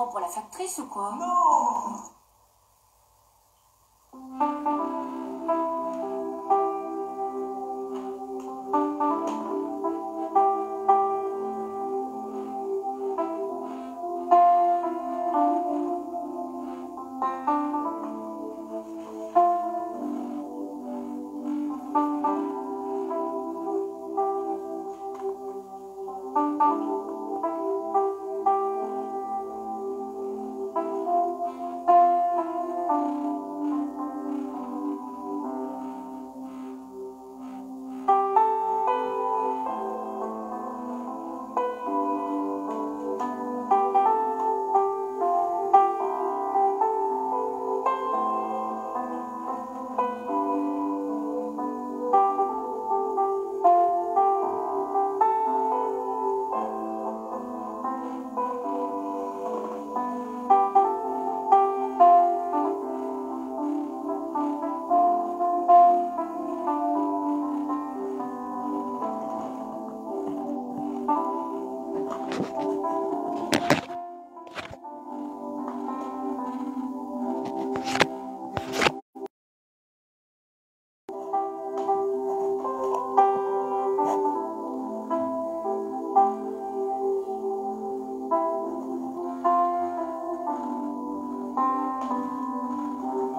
prends pour la factrice ou quoi? Non.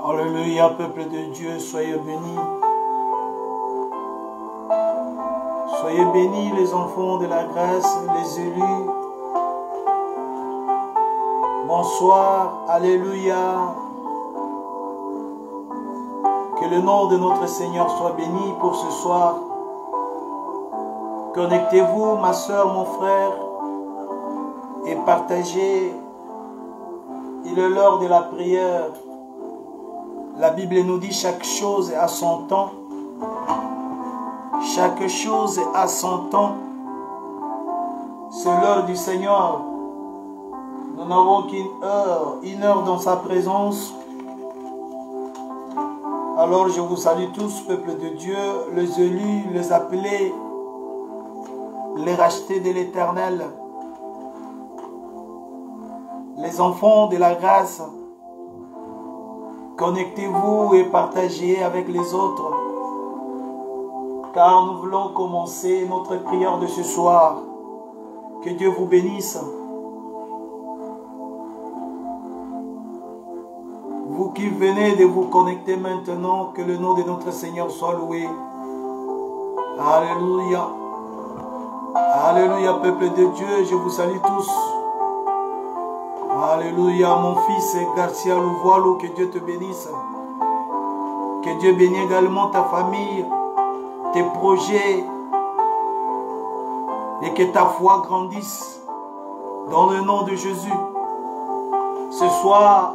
Alléluia, peuple de Dieu, soyez bénis. Soyez bénis les enfants de la grâce, les élus. Bonsoir, alléluia. Que le nom de notre Seigneur soit béni pour ce soir. Connectez-vous, ma soeur, mon frère, et partagez. Il est l'heure de la prière. La Bible nous dit chaque chose à son temps. Chaque chose à son temps. C'est l'heure du Seigneur. Nous n'avons qu'une heure dans sa présence. Alors je vous salue tous, peuple de Dieu, les élus, les appelés, les rachetés de l'Éternel, les enfants de la grâce. Connectez-vous et partagez avec les autres, car nous voulons commencer notre prière de ce soir. Que Dieu vous bénisse. Vous qui venez de vous connecter maintenant, que le nom de notre Seigneur soit loué. Alléluia. Alléluia, peuple de Dieu, je vous salue tous. Alléluia, mon fils Garcia Louvoilou, que Dieu te bénisse. Que Dieu bénisse également ta famille, tes projets, et que ta foi grandisse dans le nom de Jésus. Ce soir,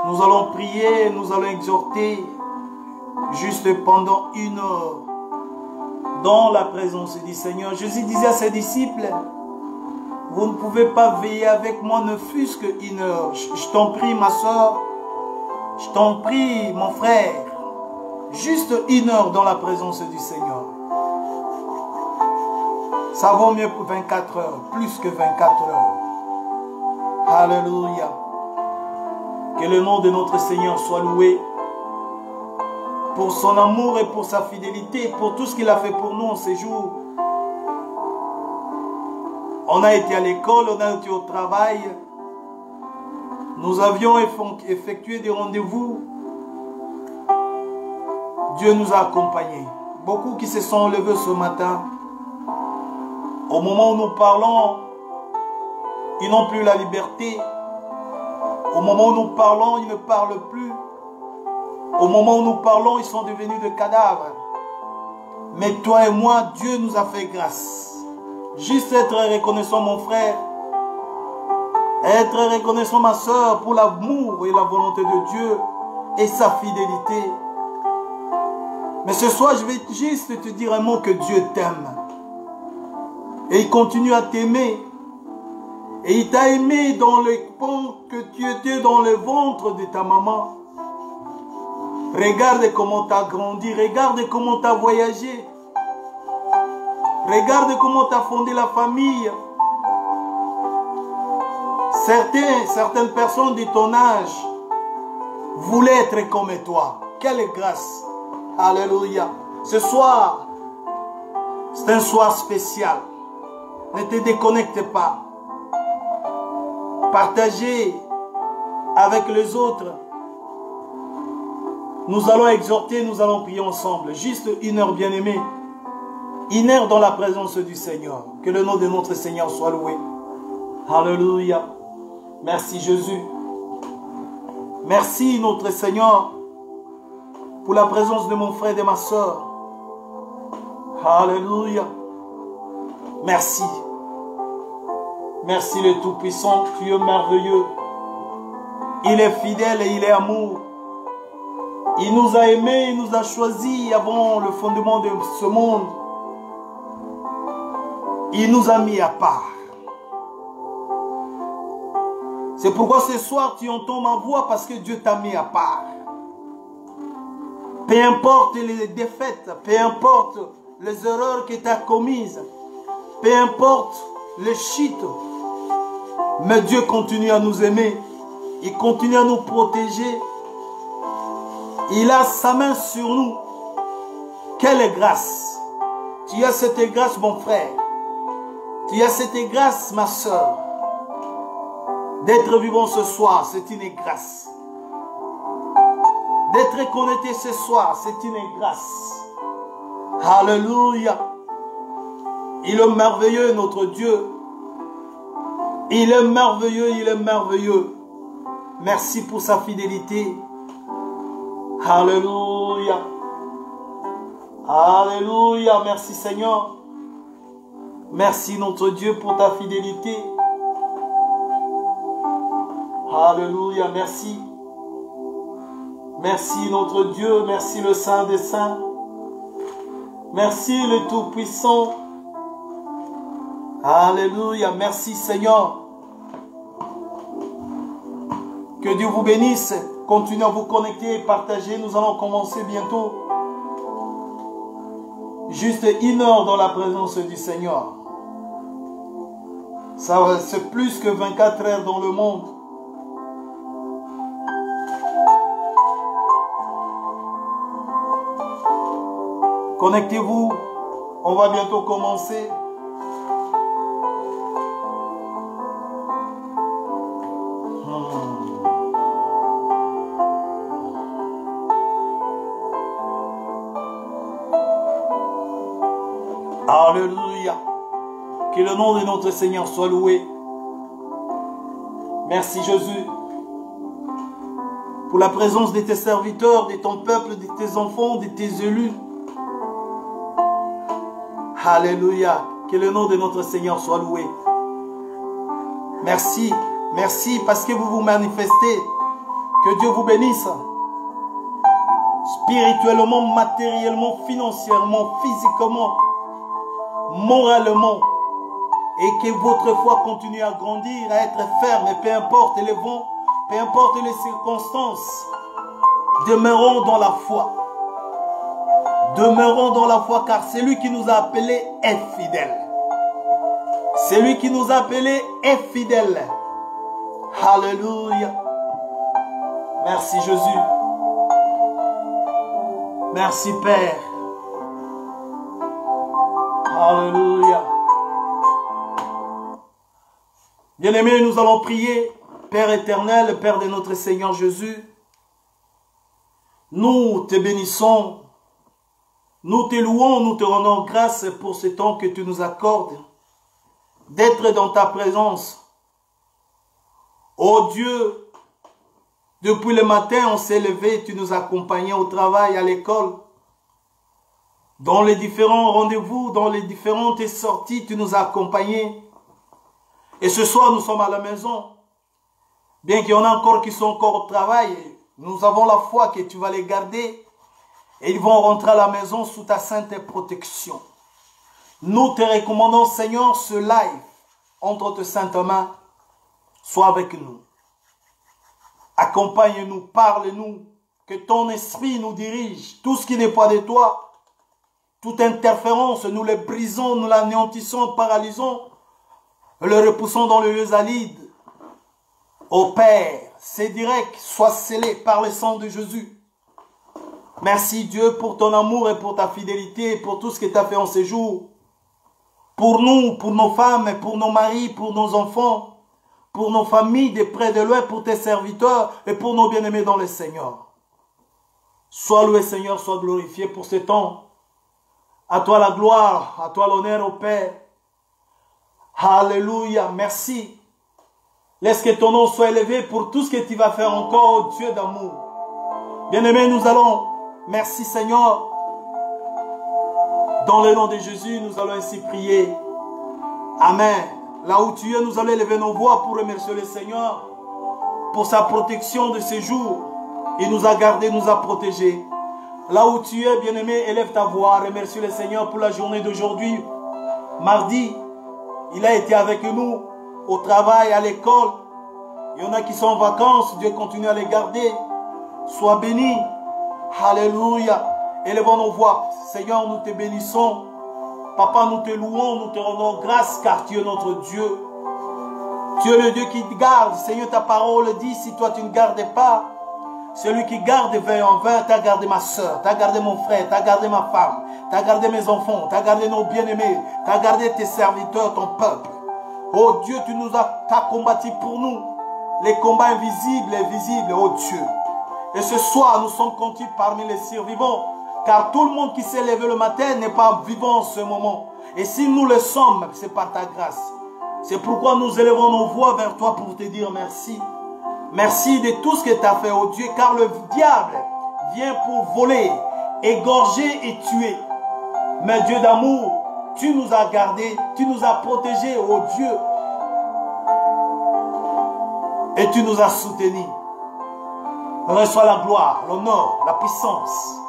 nous allons prier, nous allons exhorter juste pendant 1 heure dans la présence du Seigneur. Jésus disait à ses disciples, vous ne pouvez pas veiller avec moi ne fût-ce qu'1 heure. Je t'en prie, ma soeur. Je t'en prie, mon frère. Juste 1 heure dans la présence du Seigneur. Ça vaut mieux pour 24 heures. Plus que 24 heures. Alléluia. Que le nom de notre Seigneur soit loué. Pour son amour et pour sa fidélité. Pour tout ce qu'il a fait pour nous en ces jours. On a été à l'école, on a été au travail. Nous avions effectué des rendez-vous. Dieu nous a accompagnés. Beaucoup qui se sont levés ce matin. Au moment où nous parlons, ils n'ont plus la liberté. Au moment où nous parlons, ils ne parlent plus. Au moment où nous parlons, ils sont devenus des cadavres. Mais toi et moi, Dieu nous a fait grâce. Juste être reconnaissant, mon frère. Être reconnaissant, ma soeur, pour l'amour et la volonté de Dieu et sa fidélité. Mais ce soir, je vais juste te dire un mot, que Dieu t'aime. Et il continue à t'aimer. Et il t'a aimé dans le temps que tu étais dans le ventre de ta maman. Regarde comment tu as grandi. Regarde comment tu as voyagé. Regarde comment tu as fondé la famille. Certaines personnes de ton âge voulaient être comme toi. Quelle grâce. Alléluia. Ce soir, c'est un soir spécial. Ne te déconnecte pas. Partagez avec les autres. Nous allons exhorter, nous allons prier ensemble. Juste une heure, bien-aimée. Une heure dans la présence du Seigneur. Que le nom de notre Seigneur soit loué. Alléluia. Merci Jésus. Merci notre Seigneur pour la présence de mon frère et de ma soeur. Alléluia. Merci. Merci le Tout-Puissant. Tu es merveilleux. Il est fidèle et il est amour. Il nous a aimés, il nous a choisis avant le fondement de ce monde. Il nous a mis à part. C'est pourquoi ce soir tu entends ma voix, parce que Dieu t'a mis à part. Peu importe les défaites, peu importe les erreurs que tu as commises, peu importe les chutes, mais Dieu continue à nous aimer. Il continue à nous protéger. Il a sa main sur nous. Quelle grâce. Tu as cette grâce, mon frère. Tu as cette grâce, ma soeur. D'être vivant ce soir, c'est une grâce. D'être connecté ce soir, c'est une grâce. Alléluia. Il est merveilleux, notre Dieu. Il est merveilleux, il est merveilleux. Merci pour sa fidélité. Alléluia. Alléluia. Merci Seigneur. Merci notre Dieu pour ta fidélité. Alléluia. Merci. Merci notre Dieu. Merci le Saint des Saints. Merci le Tout-Puissant. Alléluia. Merci Seigneur. Que Dieu vous bénisse. Continuez à vous connecter et partager. Nous allons commencer bientôt. Juste une heure dans la présence du Seigneur. Ça, c'est plus que 24 heures dans le monde. Connectez-vous. On va bientôt commencer. Alléluia. Que le nom de notre Seigneur soit loué. Merci Jésus. Pour la présence de tes serviteurs, de ton peuple, de tes enfants, de tes élus. Alléluia. Que le nom de notre Seigneur soit loué. Merci. Merci parce que vous vous manifestez. Que Dieu vous bénisse. Spirituellement, matériellement, financièrement, physiquement, moralement, et que votre foi continue à grandir, à être ferme, et peu importe les vents, peu importe les circonstances, demeurons dans la foi. Demeurons dans la foi, car celui qui nous a appelés est fidèle. Celui qui nous a appelés est fidèle. Alléluia. Merci Jésus. Merci Père. Alléluia. Bien-aimés, nous allons prier. Père éternel, Père de notre Seigneur Jésus, nous te bénissons, nous te louons, nous te rendons grâce pour ce temps que tu nous accordes, d'être dans ta présence. Oh Dieu, depuis le matin, on s'est levé, tu nous accompagnais au travail, à l'école, dans les différents rendez-vous, dans les différentes sorties, tu nous as accompagnés. Et ce soir, nous sommes à la maison. Bien qu'il y en a encore qui sont encore au travail, nous avons la foi que tu vas les garder. Et ils vont rentrer à la maison sous ta sainte protection. Nous te recommandons, Seigneur, ce live entre tes saintes mains. Sois avec nous. Accompagne-nous, parle-nous. Que ton esprit nous dirige. Tout ce qui n'est pas de toi, toute interférence, nous le brisons, nous l'anéantissons, paralysons, le repoussons dans le lieu aride. Ô Père, c'est direct, sois scellé par le sang de Jésus. Merci Dieu pour ton amour et pour ta fidélité, pour tout ce que tu as fait en ces jours. Pour nous, pour nos femmes, pour nos maris, pour nos enfants, pour nos familles de près de loin, pour tes serviteurs et pour nos bien-aimés dans le Seigneur. Sois loué Seigneur, sois glorifié pour ce temps. À toi la gloire, à toi l'honneur, ô Père. Alléluia, merci. Laisse que ton nom soit élevé pour tout ce que tu vas faire encore, ô Dieu d'amour. Bien-aimés, nous allons, merci Seigneur. Dans le nom de Jésus, nous allons ainsi prier. Amen. Là où tu es, nous allons élever nos voix pour remercier le Seigneur pour sa protection de ces jours. Il nous a gardés, nous a protégés. Là où tu es, bien-aimé, élève ta voix. Remercie le Seigneur pour la journée d'aujourd'hui. Mardi, il a été avec nous au travail, à l'école. Il y en a qui sont en vacances. Dieu continue à les garder. Sois béni. Alléluia. Élevons nos voix. Seigneur, nous te bénissons. Papa, nous te louons, nous te rendons grâce car tu es notre Dieu. Tu es le Dieu qui te garde. Seigneur, ta parole dit, si toi tu ne gardes pas, celui qui garde veille en vain. Tu as gardé ma soeur, tu as gardé mon frère, tu as gardé ma femme, tu as gardé mes enfants, tu as gardé nos bien-aimés, tu as gardé tes serviteurs, ton peuple. Oh Dieu, tu nous as combattu pour nous. Les combats invisibles et visibles, oh Dieu. Et ce soir, nous sommes comptés parmi les survivants. Car tout le monde qui s'est levé le matin n'est pas vivant en ce moment. Et si nous le sommes, c'est par ta grâce. C'est pourquoi nous élevons nos voix vers toi pour te dire merci. Merci de tout ce que tu as fait, oh Dieu, car le diable vient pour voler, égorger et tuer. Mais Dieu d'amour, tu nous as gardés, tu nous as protégés, oh Dieu. Et tu nous as soutenus. Reçois la gloire, l'honneur, la puissance,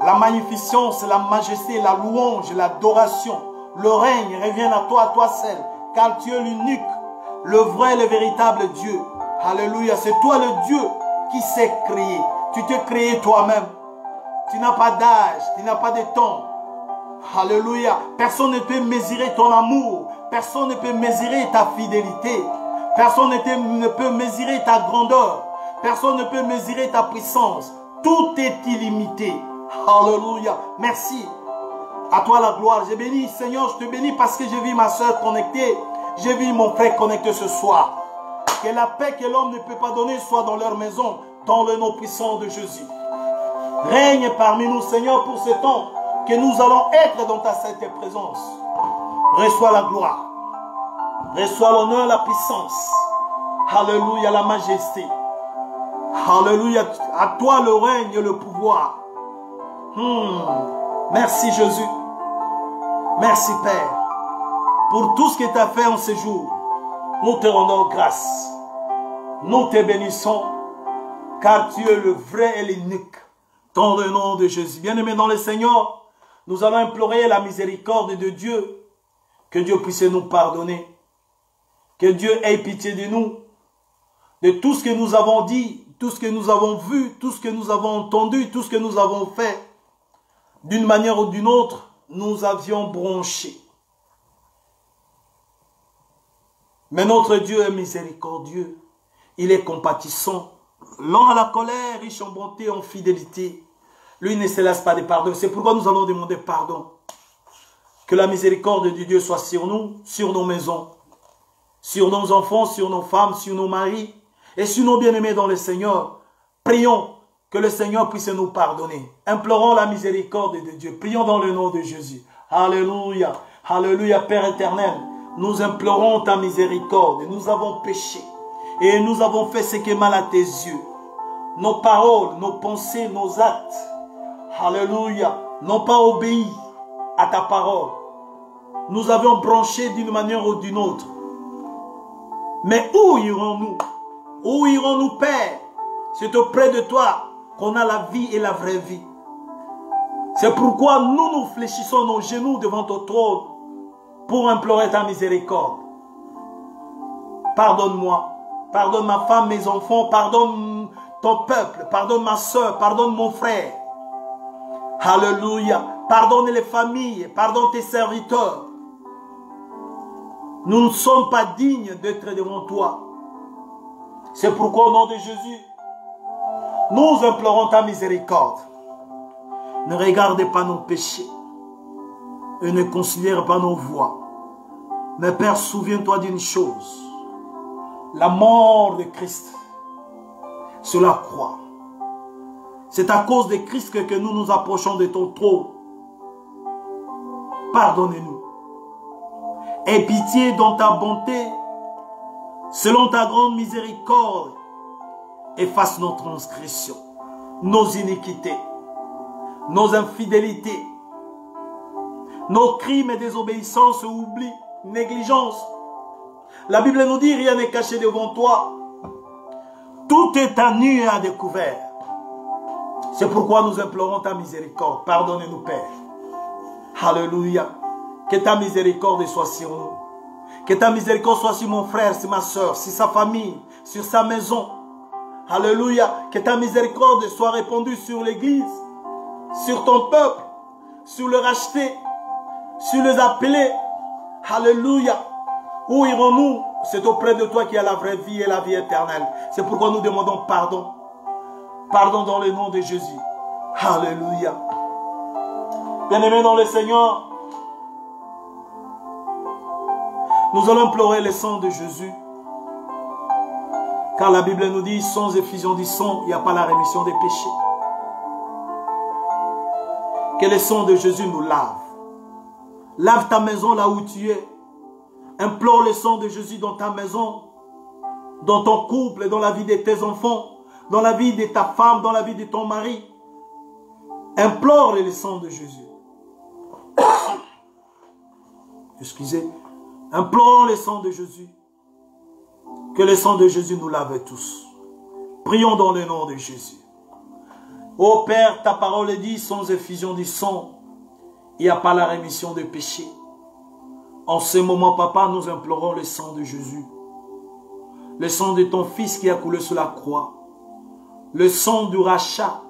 la magnificence, la majesté, la louange, l'adoration. Le règne revient à toi seul, car tu es l'unique, le vrai et le véritable Dieu. Alléluia, c'est toi le Dieu qui s'est créé. Tu t'es créé toi-même. Tu n'as pas d'âge, tu n'as pas de temps. Alléluia, personne ne peut mesurer ton amour. Personne ne peut mesurer ta fidélité. Personne ne peut mesurer ta grandeur. Personne ne peut mesurer ta puissance. Tout est illimité. Alléluia. Merci. À toi la gloire. Je bénis, Seigneur, je te bénis parce que j'ai vu ma soeur connectée. J'ai vu mon frère connecté ce soir. Que la paix que l'homme ne peut pas donner soit dans leur maison, dans le nom puissant de Jésus. Règne parmi nous, Seigneur, pour ce temps que nous allons être dans ta sainte présence. Reçois la gloire. Reçois l'honneur, la puissance. Alléluia, la majesté. Alléluia. À toi le règne et le pouvoir. Merci Jésus. Merci Père. Pour tout ce que tu as fait en ces jours. Nous te rendons grâce. Nous te bénissons. Car tu es le vrai et l'unique. Dans le nom de Jésus. Bien-aimés dans le Seigneur, nous allons implorer la miséricorde de Dieu. Que Dieu puisse nous pardonner. Que Dieu ait pitié de nous. De tout ce que nous avons dit, tout ce que nous avons vu, tout ce que nous avons entendu, tout ce que nous avons fait. D'une manière ou d'une autre, nous avions bronché. Mais notre Dieu est miséricordieux. Il est compatissant. Lent à la colère, riche en bonté et en fidélité. Lui ne se laisse pas de pardon. C'est pourquoi nous allons demander pardon. Que la miséricorde de Dieu soit sur nous, sur nos maisons, sur nos enfants, sur nos femmes, sur nos maris et sur nos bien-aimés dans le Seigneur. Prions que le Seigneur puisse nous pardonner. Implorons la miséricorde de Dieu. Prions dans le nom de Jésus. Alléluia. Alléluia, Père éternel. Nous implorons ta miséricorde. Nous avons péché. Et nous avons fait ce qui est mal à tes yeux. Nos paroles, nos pensées, nos actes. Alléluia. N'ont pas obéi à ta parole. Nous avions branché d'une manière ou d'une autre. Mais où irons-nous? Où irons-nous, Père? C'est auprès de toi qu'on a la vie et la vraie vie. C'est pourquoi nous fléchissons nos genoux devant ton trône pour implorer ta miséricorde. Pardonne-moi. Pardonne ma femme, mes enfants. Pardonne ton peuple. Pardonne ma soeur. Pardonne mon frère. Alléluia. Pardonne les familles. Pardonne tes serviteurs. Nous ne sommes pas dignes d'être devant toi. C'est pourquoi au nom de Jésus, nous implorons ta miséricorde. Ne regarde pas nos péchés et ne considère pas nos voies. Mais Père, souviens-toi d'une chose. La mort de Christ sur la croix. C'est à cause de Christ que nous nous approchons de ton trône. Pardonne-nous. Aie pitié dans ta bonté, selon ta grande miséricorde, efface nos transgressions, nos iniquités, nos infidélités, nos crimes et désobéissances, oubli, négligence. La Bible nous dit, rien n'est caché devant toi. Tout est à nu et à découvert. C'est pourquoi nous implorons ta miséricorde. Pardonne-nous, Père. Alléluia. Que ta miséricorde soit sur nous. Que ta miséricorde soit sur mon frère, sur ma soeur, sur sa famille, sur sa maison. Alléluia. Que ta miséricorde soit répandue sur l'église, sur ton peuple, sur le racheté, sur les appelés. Alléluia. Où irons-nous? C'est auprès de toi qu'il y a la vraie vie et la vie éternelle. C'est pourquoi nous demandons pardon. Pardon dans le nom de Jésus. Alléluia. Bien-aimés dans le Seigneur, nous allons implorer le sang de Jésus. Car la Bible nous dit, sans effusion du sang, il n'y a pas la rémission des péchés. Que le sang de Jésus nous lave. Lave ta maison là où tu es. Implore le sang de Jésus dans ta maison, dans ton couple, dans la vie de tes enfants, dans la vie de ta femme, dans la vie de ton mari. Implore le sang de Jésus. Excusez. Implorons le sang de Jésus. Que le sang de Jésus nous lave tous. Prions dans le nom de Jésus. Ô Père, ta parole dit, sans effusion du sang, il n'y a pas la rémission des péchés. En ce moment, Papa, nous implorons le sang de Jésus. Le sang de ton Fils qui a coulé sur la croix. Le sang du rachat.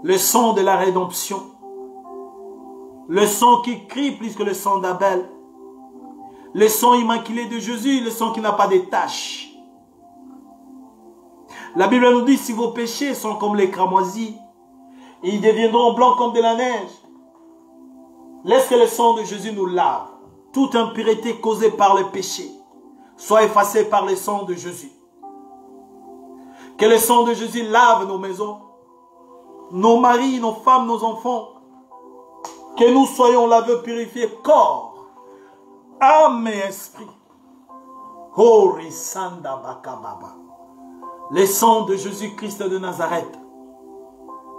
Le sang de la rédemption. Le sang qui crie plus que le sang d'Abel. Le sang immaculé de Jésus, le sang qui n'a pas de tache. La Bible nous dit, si vos péchés sont comme les cramoisis, ils deviendront blancs comme de la neige. Laisse que le sang de Jésus nous lave. Toute impureté causée par le péché soit effacée par le sang de Jésus. Que le sang de Jésus lave nos maisons, nos maris, nos femmes, nos enfants. Que nous soyons lavés, purifiés, corps, âme et esprit. Le sang de Jésus-Christ de Nazareth.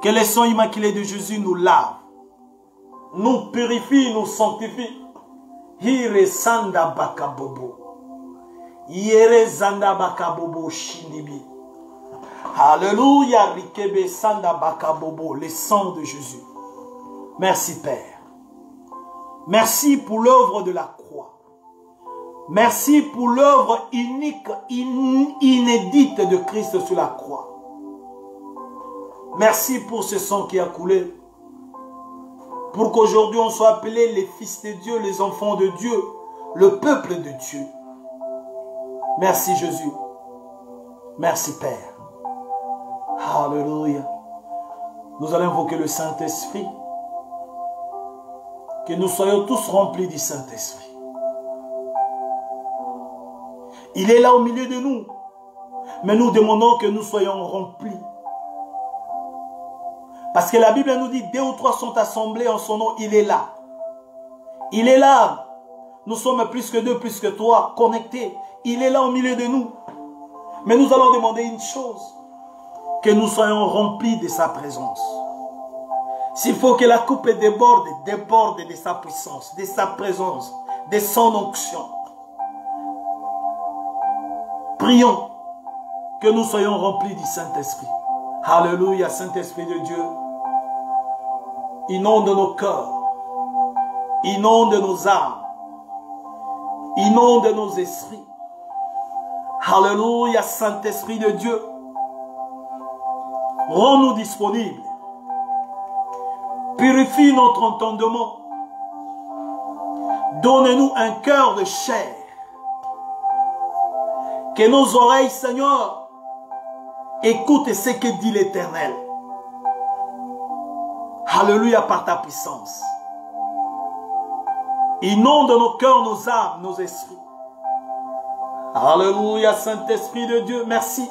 Que le sang immaculé de Jésus nous lave, nous purifie, nous sanctifie. Hire sanda bakabobo. Yere zanda bakabobo shinibi. Alléluia, rikebe sanda bakabobo, le sang de Jésus. Merci Père. Merci pour l'œuvre de la croix. Merci pour l'œuvre unique, inédite de Christ sur la croix. Merci pour ce sang qui a coulé. Pour qu'aujourd'hui on soit appelés les fils de Dieu, les enfants de Dieu, le peuple de Dieu. Merci Jésus. Merci Père. Alléluia. Nous allons invoquer le Saint-Esprit. Que nous soyons tous remplis du Saint-Esprit. Il est là au milieu de nous. Mais nous demandons que nous soyons remplis. Parce que la Bible nous dit, 2 ou 3 sont assemblés en son nom, il est là. Il est là. Nous sommes plus que 2, plus que 3, connectés. Il est là au milieu de nous. Mais nous allons demander une chose. Que nous soyons remplis de sa présence. S'il faut que la coupe déborde de sa puissance, de sa présence, de son onction. Prions que nous soyons remplis du Saint-Esprit. Alléluia, Saint-Esprit de Dieu. Inonde nos cœurs, inonde nos âmes, inonde nos esprits. Alléluia, Saint-Esprit de Dieu. Rends-nous disponibles. Purifie notre entendement. Donne-nous un cœur de chair. Que nos oreilles, Seigneur, écoutent ce que dit l'Éternel. Alléluia, par ta puissance. Inonde nos cœurs, nos âmes, nos esprits. Alléluia, Saint-Esprit de Dieu, merci.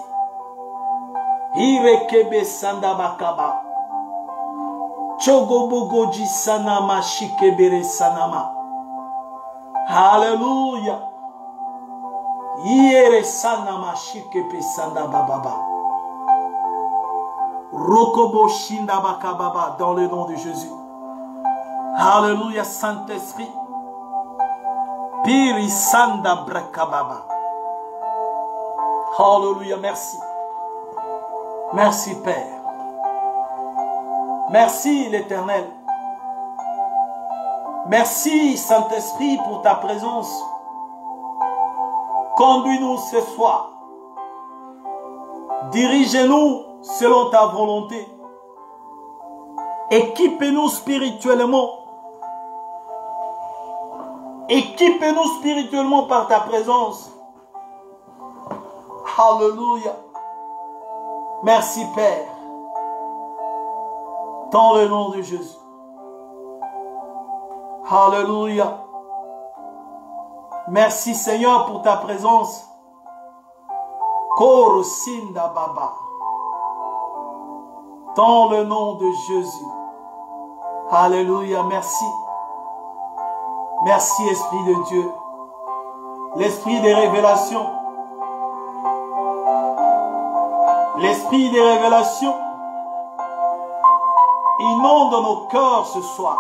Irekebe sandabakaba. Chogobogoji sanama shikebere sanama. Alléluia. Yere sanama shikepe sandabababa. Rokobo shindabakababa dans le nom de Jésus. Alléluia, Saint-Esprit. Piri sanda brakababa. Alléluia, merci. Merci, Père. Merci, l'Éternel. Merci, Saint-Esprit, pour ta présence. Conduis-nous ce soir. Dirige-nous selon ta volonté. Équipe-nous spirituellement. Équipe-nous spirituellement par ta présence. Alléluia. Merci, Père. Dans le nom de Jésus. Alléluia. Merci, Seigneur, pour ta présence. Koro Sinda Baba. Dans le nom de Jésus. Alléluia. Merci. Merci, Esprit de Dieu. L'Esprit des révélations. L'Esprit des révélations inonde nos cœurs ce soir.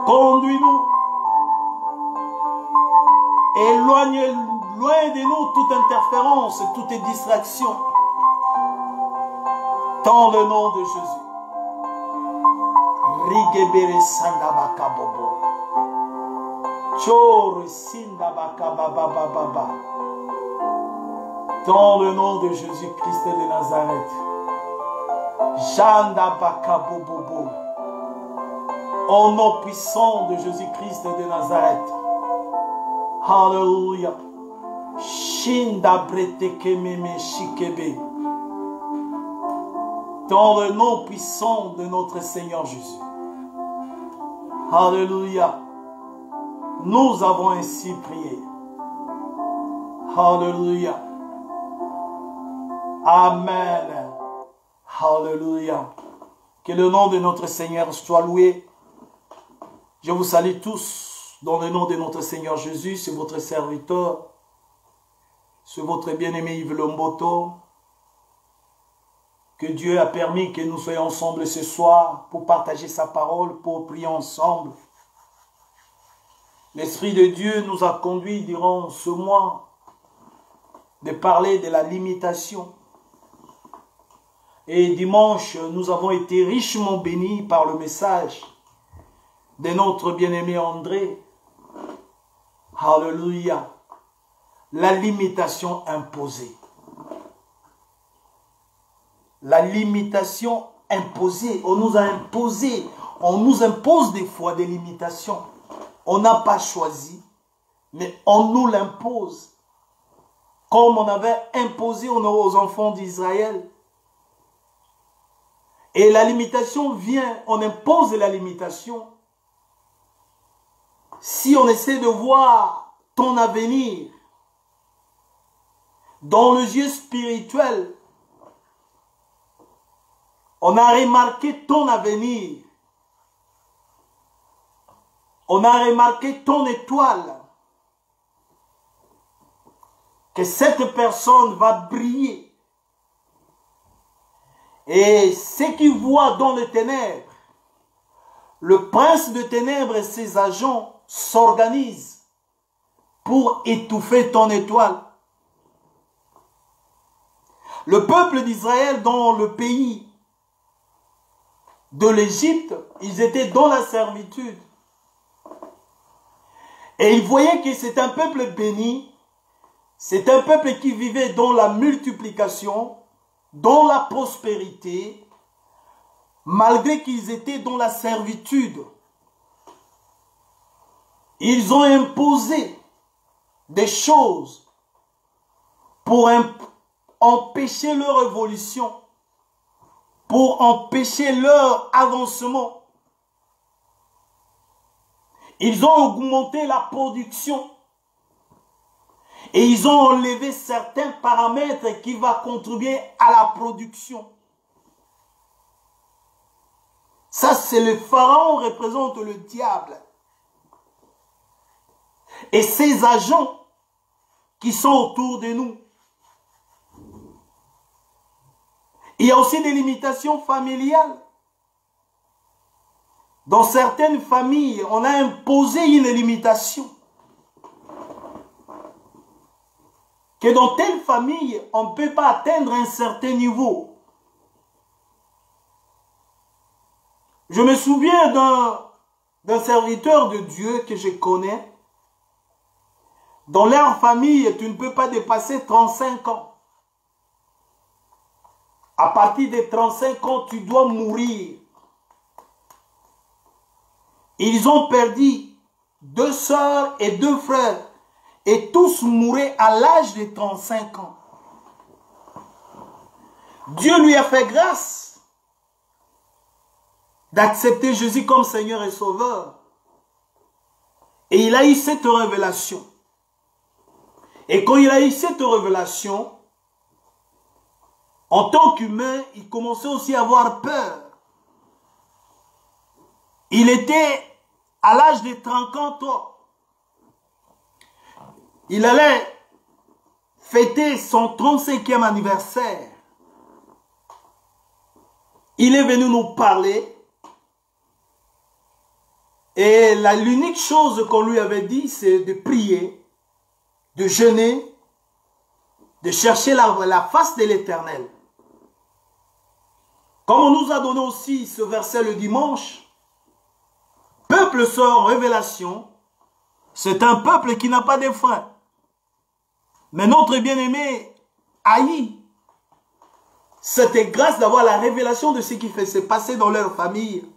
Conduis-nous. Éloigne loin de nous toute interférence, toute distraction. Dans le nom de Jésus. Rigebere sandabaka bobo. Chore sindabaka baba baba. Dans le nom de Jésus-Christ de Nazareth. Jandabaka bobo. Au nom puissant de Jésus-Christ de Nazareth. Alléluia. Shinda breteke meme shikebe. Dans le nom puissant de notre Seigneur Jésus. Alléluia. Nous avons ainsi prié. Alléluia. Amen. Alléluia. Que le nom de notre Seigneur soit loué. Je vous salue tous dans le nom de notre Seigneur Jésus. C'est votre serviteur. C'est votre bien-aimé Yves Lomboto. Que Dieu a permis que nous soyons ensemble ce soir pour partager sa parole, pour prier ensemble. L'Esprit de Dieu nous a conduits durant ce mois de parler de la limitation. Et dimanche, nous avons été richement bénis par le message de notre bien-aimé André. Alléluia. La limitation imposée. La limitation imposée. On nous a imposé. On nous impose des fois des limitations. On n'a pas choisi, mais on nous l'impose. Comme on avait imposé aux enfants d'Israël. Et la limitation vient, on impose la limitation. Si on essaie de voir ton avenir dans le yeux spirituel, on a remarqué ton avenir. On a remarqué ton étoile. Que cette personne va briller. Et ceux qui voient dans les ténèbres, le prince de ténèbres et ses agents s'organisent pour étouffer ton étoile. Le peuple d'Israël dans le pays de l'Égypte, ils étaient dans la servitude. Et ils voyaient que c'est un peuple béni, c'est un peuple qui vivait dans la multiplication, dans la prospérité, malgré qu'ils étaient dans la servitude. Ils ont imposé des choses pour empêcher leur évolution, pour empêcher leur avancement. Ils ont augmenté la production et ils ont enlevé certains paramètres qui vont contribuer à la production. Ça, c'est le pharaon représente le diable. Et ses agents qui sont autour de nous. Il y a aussi des limitations familiales. Dans certaines familles, on a imposé une limitation. Que dans telle famille, on ne peut pas atteindre un certain niveau. Je me souviens d'un serviteur de Dieu que je connais. Dans leur famille, tu ne peux pas dépasser 35 ans. À partir de 35 ans, tu dois mourir. Ils ont perdu 2 sœurs et 2 frères. Et tous mouraient à l'âge de 35 ans. Dieu lui a fait grâce d'accepter Jésus comme Seigneur et Sauveur. Et il a eu cette révélation. Et quand il a eu cette révélation, en tant qu'humain, il commençait aussi à avoir peur. Il était à l'âge de 30 ans. Il allait fêter son 35e anniversaire. Il est venu nous parler. Et l'unique chose qu'on lui avait dit, c'est de prier, de jeûner, de chercher la face de l'Éternel. Comme on nous a donné aussi ce verset le dimanche, peuple sans révélation, c'est un peuple qui n'a pas de frein. Mais notre bien-aimé haït cette grâce d'avoir la révélation de ce qui se passer dans leur famille.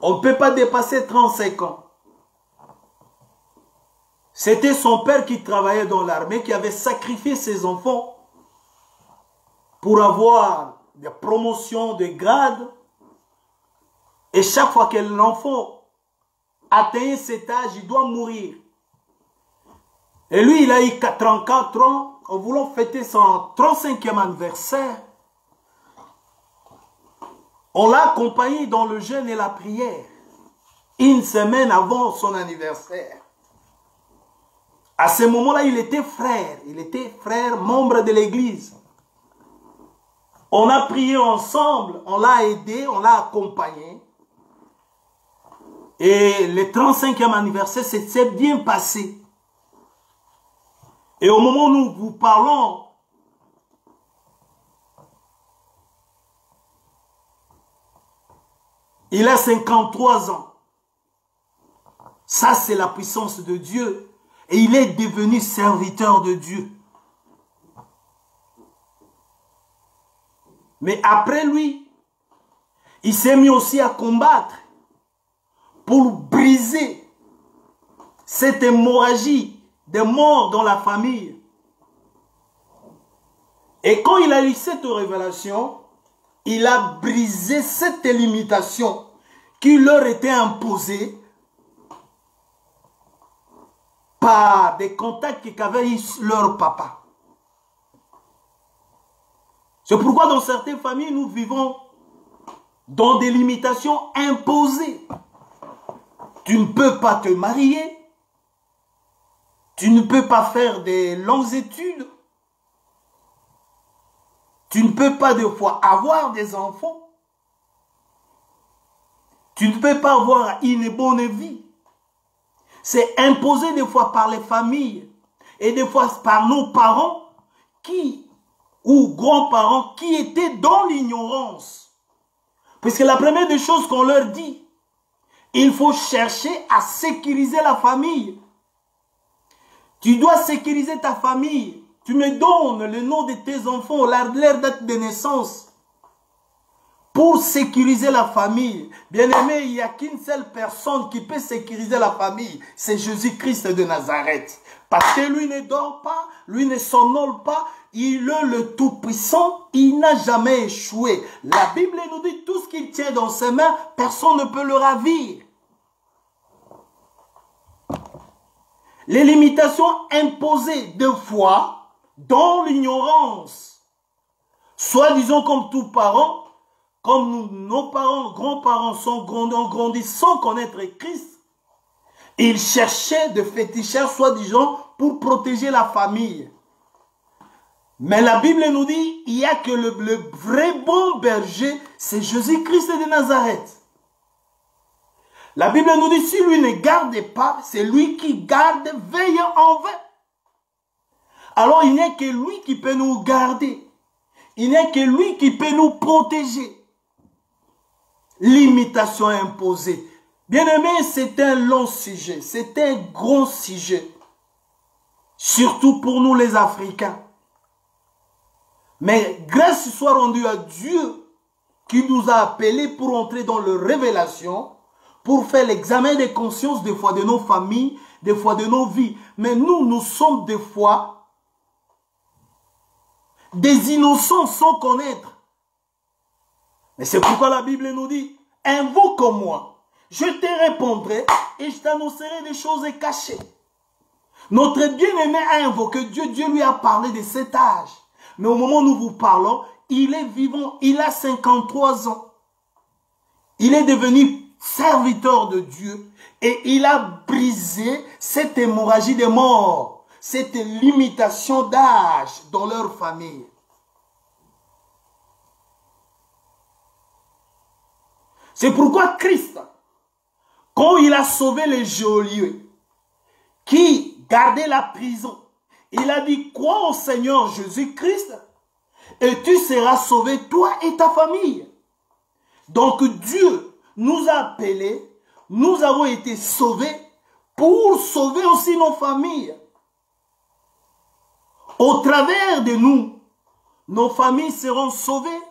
On ne peut pas dépasser 35 ans. C'était son père qui travaillait dans l'armée, qui avait sacrifié ses enfants pour avoir des promotions, des grades. Et chaque fois que l'enfant atteignait cet âge, il doit mourir. Et lui, il a eu 34 ans, en voulant fêter son 35e anniversaire. On l'a accompagné dans le jeûne et la prière, une semaine avant son anniversaire. À ce moment-là, il était frère, membre de l'église. On a prié ensemble, on l'a aidé, on l'a accompagné. Et le 35e anniversaire s'est bien passé. Et au moment où nous vous parlons, il a 53 ans. Ça, c'est la puissance de Dieu. Et il est devenu serviteur de Dieu. Mais après lui, il s'est mis aussi à combattre pour briser cette hémorragie de mort dans la famille. Et quand il a eu cette révélation, il a brisé cette limitation qui leur était imposée par des contacts qu'avait eu leur papa. C'est pourquoi dans certaines familles, nous vivons dans des limitations imposées. Tu ne peux pas te marier. Tu ne peux pas faire des longues études. Tu ne peux pas des fois avoir des enfants. Tu ne peux pas avoir une bonne vie. C'est imposé des fois par les familles et des fois par nos parents ou grands-parents qui étaient dans l'ignorance. Parce que la première des choses qu'on leur dit, il faut chercher à sécuriser la famille. Tu dois sécuriser ta famille. Tu me donnes le nom de tes enfants, leur date de naissance. Pour sécuriser la famille. Bien-aimé, il n'y a qu'une seule personne qui peut sécuriser la famille. C'est Jésus-Christ de Nazareth. Parce que lui ne dort pas, lui ne somnole pas. il est le Tout-Puissant, il n'a jamais échoué. La Bible nous dit tout ce qu'il tient dans ses mains, personne ne peut le ravir. Les limitations imposées deux fois dans l'ignorance, soit disons comme tous parents, comme nos parents, grands-parents ont grandi sans connaître Christ, ils cherchaient de féticheurs, soit disant, pour protéger la famille. Mais la Bible nous dit, il n'y a que le vrai bon berger, c'est Jésus-Christ de Nazareth. La Bible nous dit, si lui ne garde pas, c'est lui qui garde, veille en vain. Alors il n'y a que lui qui peut nous garder. Il n'y a que lui qui peut nous protéger. Limitation imposée. Bien-aimé, c'est un long sujet, c'est un gros sujet. Surtout pour nous les Africains. Mais grâce soit rendue à Dieu qui nous a appelés pour entrer dans la révélation, pour faire l'examen des consciences des fois de nos familles, des fois de nos vies. Mais nous sommes des fois des innocents sans connaître. Mais c'est pourquoi la Bible nous dit, invoque-moi, je te répondrai et je t'annoncerai des choses cachées. Notre bien-aimé a invoqué Dieu, Dieu lui a parlé de cet âge. Mais au moment où nous vous parlons, il est vivant, il a 53 ans. Il est devenu serviteur de Dieu et il a brisé cette hémorragie de mort, cette limitation d'âge dans leur famille. C'est pourquoi Christ, quand il a sauvé les geôliers qui gardaient la prison, il a dit, crois au Seigneur Jésus-Christ et tu seras sauvé, toi et ta famille. Donc Dieu nous a appelés, nous avons été sauvés pour sauver aussi nos familles. Au travers de nous, nos familles seront sauvées.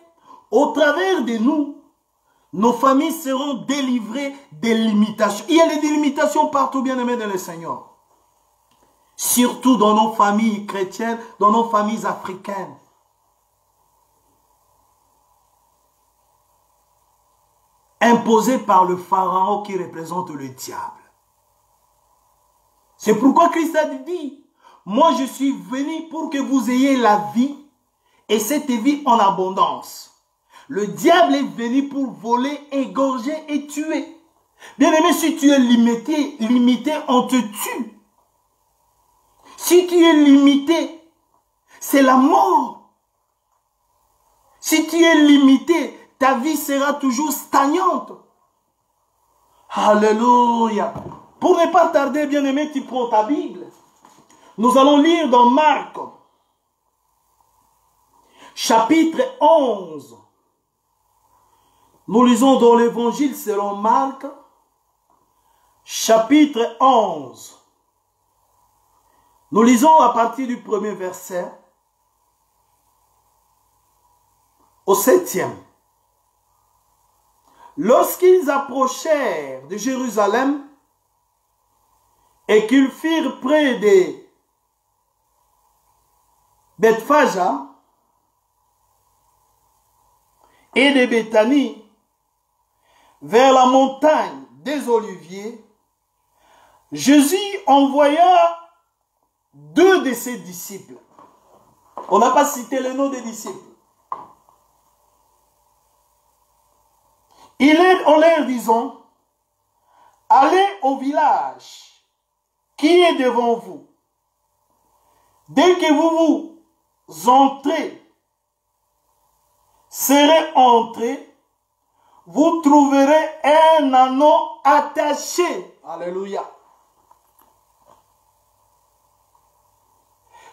Au travers de nous, nos familles seront délivrées des limitations. Il y a des limitations partout, bien-aimés dans le Seigneur. Surtout dans nos familles chrétiennes, dans nos familles africaines. Imposées par le pharaon qui représente le diable. C'est pourquoi Christ a dit, moi je suis venu pour que vous ayez la vie et cette vie en abondance. Le diable est venu pour voler, égorger et tuer. Bien-aimé, si tu es limité, on te tue. Si tu es limité, c'est la mort. Si tu es limité, ta vie sera toujours stagnante. Alléluia. Pour ne pas tarder, bien-aimé, tu prends ta Bible. Nous allons lire dans Marc, chapitre 11. Nous lisons dans l'évangile selon Marc, chapitre 11. Nous lisons à partir du premier verset au 7e. Lorsqu'ils approchèrent de Jérusalem et qu'ils firent près de Bethphage et de Béthanie, vers la montagne des Oliviers, Jésus envoya 2 de ses disciples. On n'a pas cité le nom des disciples. En leur disant, allez au village qui est devant vous. Dès que vous serez entrés, vous trouverez un anneau attaché. Alléluia.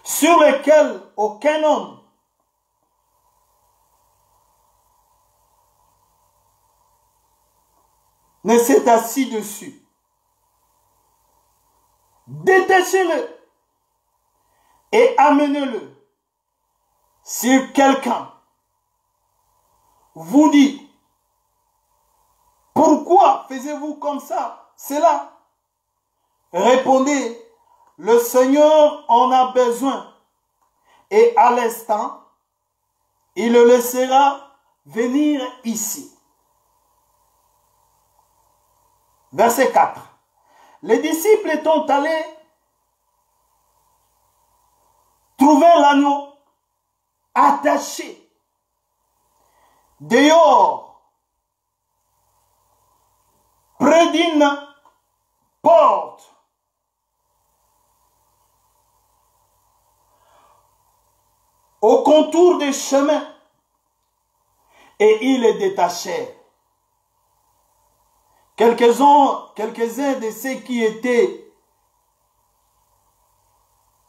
Sur lequel aucun homme ne s'est assis dessus. Détachez-le et amenez-le. Si quelqu'un vous dit, pourquoi faisiez-vous comme ça, cela? Répondez, le Seigneur en a besoin et à l'instant, il le laissera venir ici. Verset 4. Les disciples étant allés trouver l'agneau attaché dehors, près d'une porte. Au contour des chemins, et ils les détachèrent. Quelques-uns de ceux qui étaient,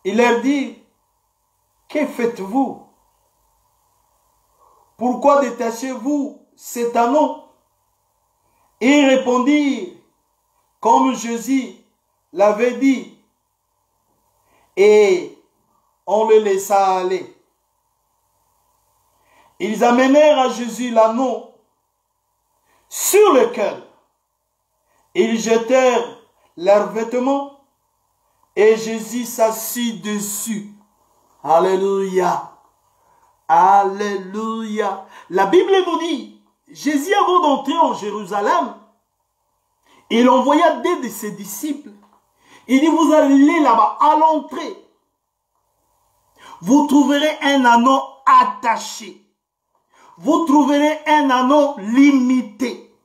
il leur dit, que faites-vous? Pourquoi détachez-vous cet anneau? Et ils répondirent, comme Jésus l'avait dit, et on le laissa aller. Ils amenèrent à Jésus l'anneau sur lequel ils jetèrent leurs vêtements et Jésus s'assit dessus. Alléluia. Alléluia. La Bible nous dit, Jésus avant d'entrer en Jérusalem, il envoya deux de ses disciples. Il dit, vous allez là-bas, à l'entrée. Vous trouverez un anneau attaché. Vous trouverez un anneau limité.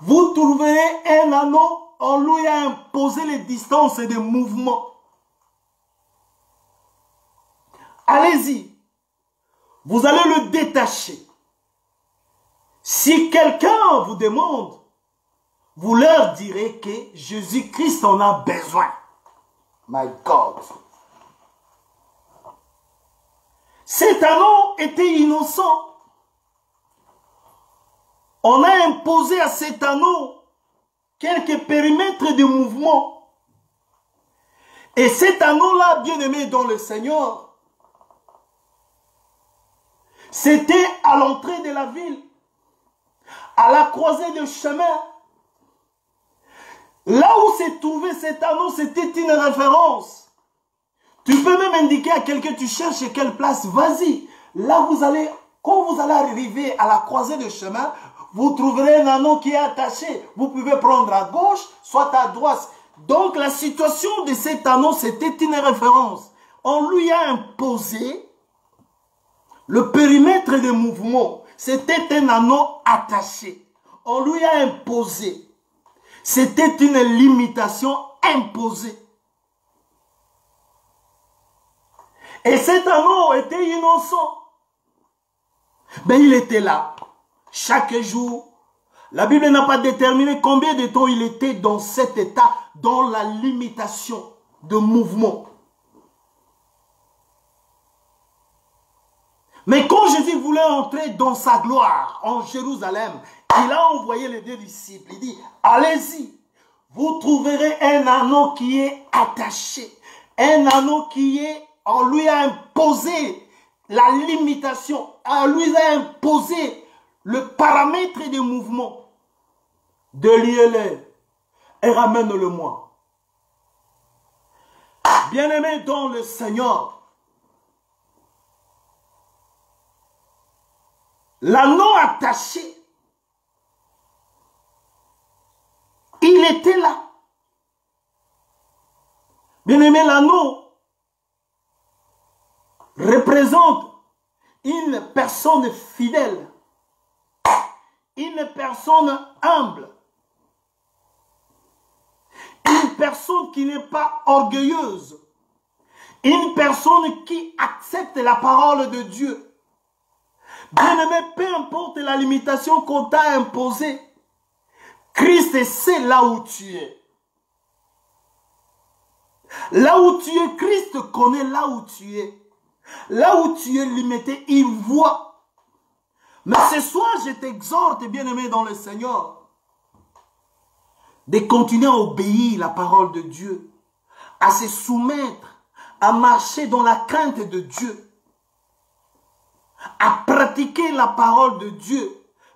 Vous trouverez un anneau, on lui a imposé les distances et les mouvements. Allez-y. Vous allez le détacher. Si quelqu'un vous demande, vous leur direz que Jésus-Christ en a besoin. My God. Cet anneau était innocent. On a imposé à cet anneau quelques périmètres de mouvement. Et cet anneau-là, bien aimé dans le Seigneur, c'était à l'entrée de la ville, à la croisée de chemin. Là où s'est trouvé cet anneau, c'était une référence. Tu peux même indiquer à quelqu'un, tu cherches quelle place, vas-y. Là, vous allez, quand vous allez arriver à la croisée de chemin, vous trouverez un anneau qui est attaché. Vous pouvez prendre à gauche, soit à droite. Donc, la situation de cet anneau, c'était une référence. On lui a imposé le périmètre de mouvement. C'était un anneau attaché. On lui a imposé. C'était une limitation imposée. Et cet anneau était innocent. Mais il était là. Chaque jour, la Bible n'a pas déterminé combien de temps il était dans cet état, dans la limitation de mouvement. Mais quand Jésus voulait entrer dans sa gloire en Jérusalem, il a envoyé les deux disciples. Il dit, allez-y, vous trouverez un anneau qui est attaché. Un anneau qui est, on lui a imposé la limitation. On lui a imposé le paramètre des mouvements. Déliez-le et ramène-le-moi. Bien-aimé dans le Seigneur, l'anneau attaché, il était là. Bien-aimé, l'anneau représente une personne fidèle. Une personne humble. Une personne qui n'est pas orgueilleuse. Une personne qui accepte la parole de Dieu. Bien-aimé, peu importe la limitation qu'on t'a imposée, Christ sait là où tu es. Là où tu es, Christ connaît là où tu es. Là où tu es limité, il voit. Mais ce soir, je t'exhorte, bien-aimé dans le Seigneur, de continuer à obéir la parole de Dieu, à se soumettre, à marcher dans la crainte de Dieu, à pratiquer la parole de Dieu,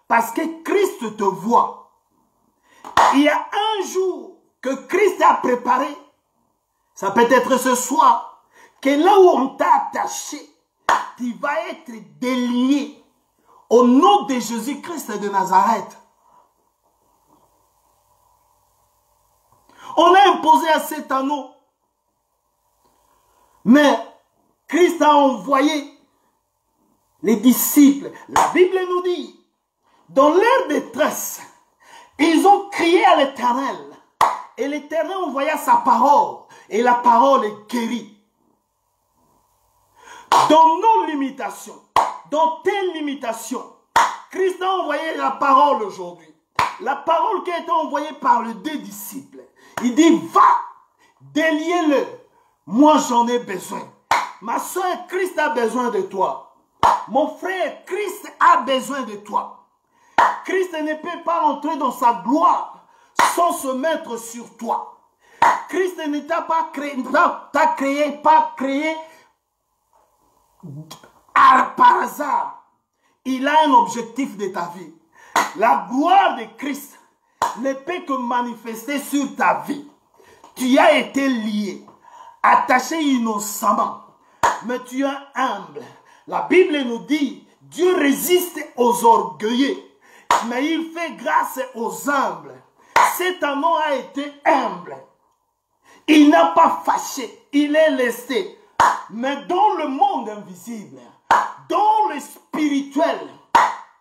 parce que Christ te voit. Il y a un jour que Christ a préparé, ça peut être ce soir, que là où on t'a attaché, tu vas être délié au nom de Jésus-Christ de Nazareth. On a imposé à cet anneau. Mais Christ a envoyé les disciples. La Bible nous dit, dans leur détresse, ils ont crié à l'Éternel. Et l'Éternel envoya sa parole. Et la parole est guérie. Dans nos limitations, dans tes limitations, Christ a envoyé la parole aujourd'hui. La parole qui a été envoyée par les deux disciples. Il dit, va, déliez-le. Moi, j'en ai besoin. Ma soeur, Christ a besoin de toi. Mon frère, Christ a besoin de toi. Christ ne peut pas entrer dans sa gloire sans se mettre sur toi. Christ ne t'a pas créé, par hasard. Il a un objectif de ta vie. La gloire de Christ ne peut que manifester sur ta vie. Tu as été lié, attaché innocemment, mais tu es humble. La Bible nous dit, Dieu résiste aux orgueilleux, mais il fait grâce aux humbles. Cet anneau a été humble. Il n'a pas fâché, il est laissé. Mais dans le monde invisible, dans le spirituel,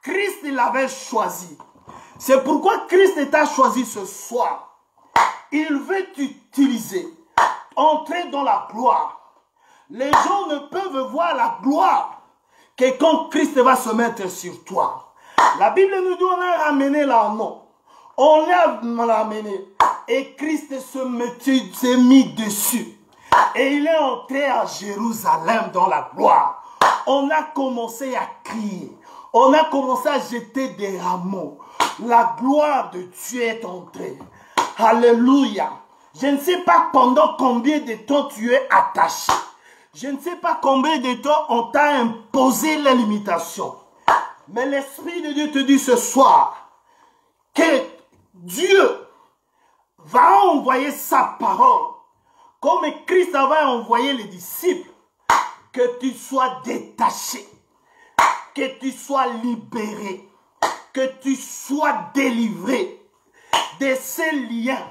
Christ l'avait choisi. C'est pourquoi Christ t'a choisi ce soir. Il veut t'utiliser, entrer dans la gloire. Les gens ne peuvent voir la gloire que quand Christ va se mettre sur toi. La Bible nous dit, on a ramené l'anneau. On l'a ramené. Et Christ s'est mis dessus. Et il est entré à Jérusalem dans la gloire. On a commencé à crier. On a commencé à jeter des rameaux. La gloire de Dieu est entrée. Alléluia. Je ne sais pas pendant combien de temps tu es attaché. Je ne sais pas combien de temps on t'a imposé les limitations. Mais l'Esprit de Dieu te dit ce soir que Dieu va envoyer sa parole. Comme Christ avait envoyé les disciples. Que tu sois détaché. Que tu sois libéré. Que tu sois délivré de ces liens,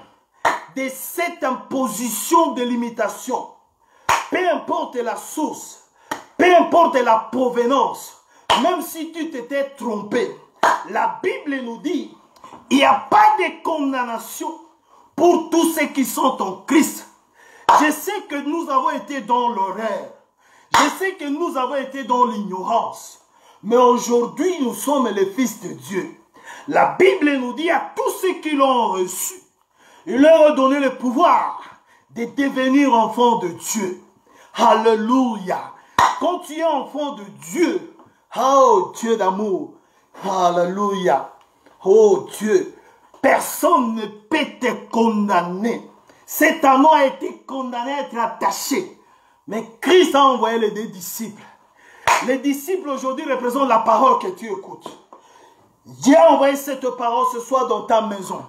de cette imposition de limitation. Peu importe la source, peu importe la provenance, même si tu t'étais trompé, la Bible nous dit, il n'y a pas de condamnation pour tous ceux qui sont en Christ. Je sais que nous avons été dans l'horreur, je sais que nous avons été dans l'ignorance, mais aujourd'hui nous sommes les fils de Dieu. La Bible nous dit à tous ceux qui l'ont reçu, il leur a donné le pouvoir de devenir enfants de Dieu. Alléluia. Quand tu es enfant de Dieu, oh Dieu d'amour, alléluia, oh Dieu, personne ne peut te condamner. Cet anneau a été condamné à être attaché. Mais Christ a envoyé les deux disciples. Les disciples aujourd'hui représentent la parole que tu écoutes. Dieu a envoyé cette parole ce soir dans ta maison.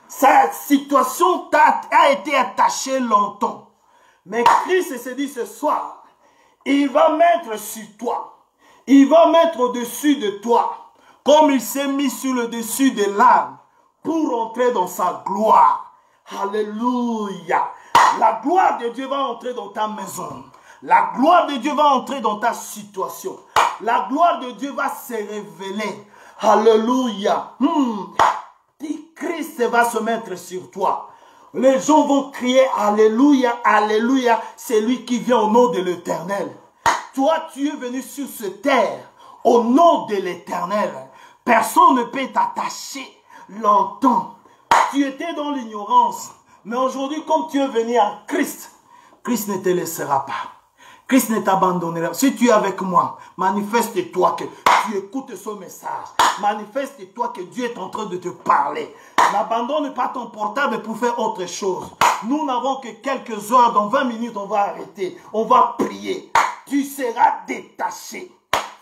Sa situation a été attachée longtemps. Mais Christ s'est dit ce soir, il va mettre sur toi. Il va mettre au-dessus de toi. Comme il s'est mis sur le dessus de l'âme pour entrer dans sa gloire. Alléluia. La gloire de Dieu va entrer dans ta maison. La gloire de Dieu va entrer dans ta situation. La gloire de Dieu va se révéler. Alléluia. Christ va se mettre sur toi. Les gens vont crier Alléluia, Alléluia. C'est lui qui vient au nom de l'Éternel. Toi, tu es venu sur cette terre au nom de l'Éternel. Personne ne peut t'attacher longtemps. Tu étais dans l'ignorance. Mais aujourd'hui, comme tu es venu à Christ, Christ ne te laissera pas. Christ ne t'abandonnera pas. Si tu es avec moi, manifeste-toi que tu écoutes ce message. Manifeste-toi que Dieu est en train de te parler. N'abandonne pas ton portable pour faire autre chose. Nous n'avons que quelques heures. Dans 20 minutes, on va arrêter. On va prier. Tu seras détaché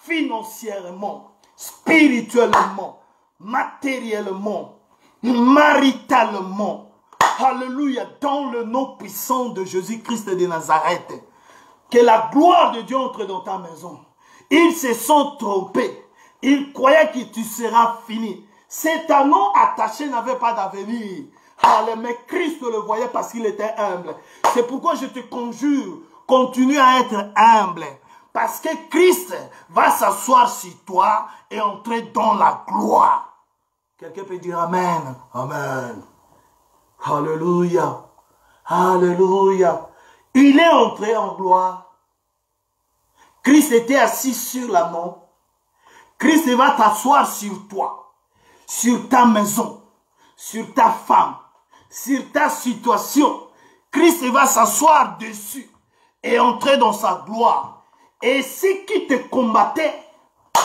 financièrement, spirituellement, matériellement, maritalement. Alléluia. Dans le nom puissant de Jésus-Christ de Nazareth. que la gloire de Dieu entre dans ta maison. Ils se sont trompés. Ils croyaient que tu seras fini. Cet anneau attaché n'avait pas d'avenir. Mais Christ le voyait parce qu'il était humble. C'est pourquoi je te conjure, continue à être humble. Parce que Christ va s'asseoir sur toi et entrer dans la gloire. Quelqu'un peut dire Amen. Amen. Alléluia. Alléluia. Il est entré en gloire. Christ était assis sur l'anneau. Christ va t'asseoir sur toi, sur ta maison, sur ta femme, sur ta situation. Christ va s'asseoir dessus et entrer dans sa gloire. Et ceux qui te combattaient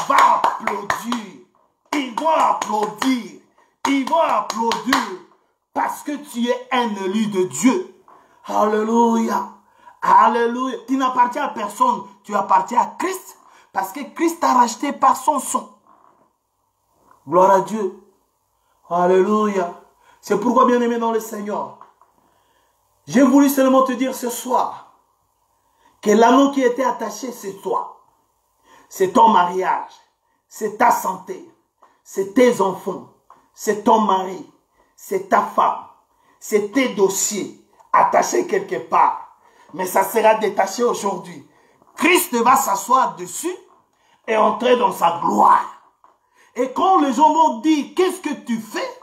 vont applaudir. Ils vont applaudir. Ils vont applaudir parce que tu es un élu de Dieu. Alléluia. Alléluia. Tu n'appartiens à personne. Tu appartiens à Christ parce que Christ t'a racheté par son sang. Gloire à Dieu. Alléluia. C'est pourquoi, bien-aimé dans le Seigneur, j'ai voulu seulement te dire ce soir que l'anneau qui était attaché, c'est toi. C'est ton mariage. C'est ta santé. C'est tes enfants. C'est ton mari. C'est ta femme. C'est tes dossiers attachés quelque part. Mais ça sera détaché aujourd'hui. Christ va s'asseoir dessus et entrer dans sa gloire. Et quand les gens vont dire, qu'est-ce que tu fais?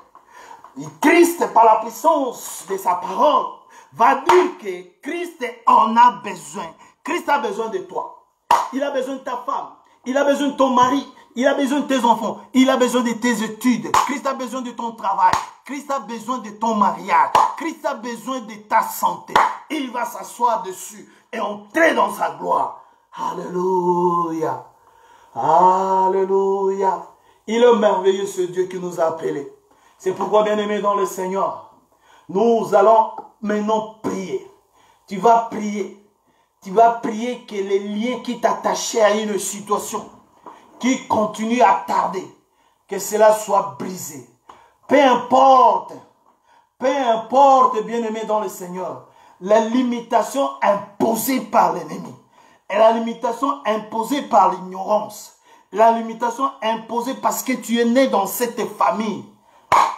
Christ, par la puissance de sa parole, va dire que Christ en a besoin. Christ a besoin de toi. Il a besoin de ta femme. Il a besoin de ton mari. Il a besoin de tes enfants. Il a besoin de tes études. Christ a besoin de ton travail. Christ a besoin de ton mariage. Christ a besoin de ta santé. Il va s'asseoir dessus et entrer dans sa gloire. Alléluia. Alléluia. Il est merveilleux ce Dieu qui nous a appelés. C'est pourquoi, bien-aimé dans le Seigneur, nous allons maintenant prier. Tu vas prier. Tu vas prier que les liens qui t'attachaient à une situation, qui continuent à tarder, que cela soit brisé. Peu importe, bien-aimé dans le Seigneur, la limitation imposée par l'ennemi, et la limitation imposée par l'ignorance, la limitation imposée parce que tu es né dans cette famille,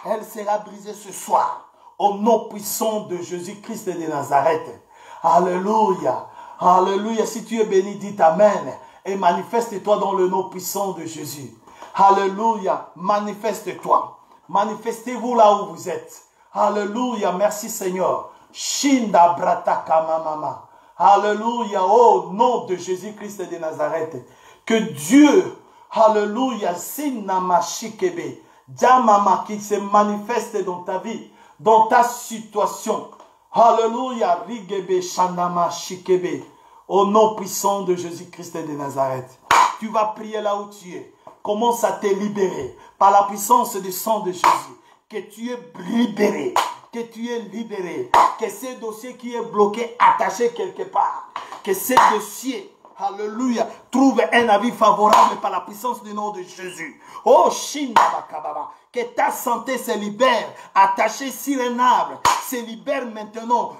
elle sera brisée ce soir, au nom puissant de Jésus-Christ de Nazareth. Alléluia, alléluia. Si tu es béni, dis Amen. Et manifeste-toi dans le nom puissant de Jésus. Alléluia, manifeste-toi. Manifestez-vous là où vous êtes. Alléluia, merci Seigneur. Shinda brataka mama. Alléluia, au nom de Jésus-Christ de Nazareth. Que Dieu, alléluia, sinama shikebe, Djamama, qui se manifeste dans ta vie, dans ta situation. Alléluia, rigebe shanama shikebe. Au nom puissant de Jésus-Christ de Nazareth. Tu vas prier là où tu es. Commence à te libérer par la puissance du sang de Jésus. Que tu es libéré. Que tu es libéré. Que ce dossier qui est bloqué, attaché quelque part. Que ce dossier, alléluia, trouve un avis favorable par la puissance du nom de Jésus. Oh, Shinabakababa. Que ta santé se libère, attachée sur un arbre, se libère maintenant.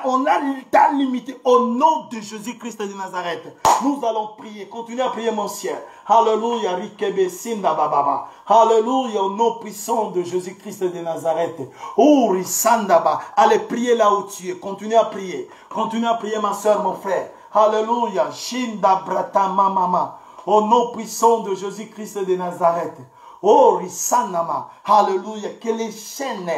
On a ta limité au nom de Jésus-Christ de Nazareth. Nous allons prier, continuez à prier mon ciel. Alléluia, Rikebe Sindababa. Alléluia, au nom puissant de Jésus-Christ de Nazareth. Oh, Risandaba. Allez, priez là où tu es, continuez à prier. Continuez à prier ma soeur, mon frère. Alléluia, Shinda Brata Mama. Au nom puissant de Jésus-Christ de Nazareth. Oh, Risanama, alléluia, que les chaînes,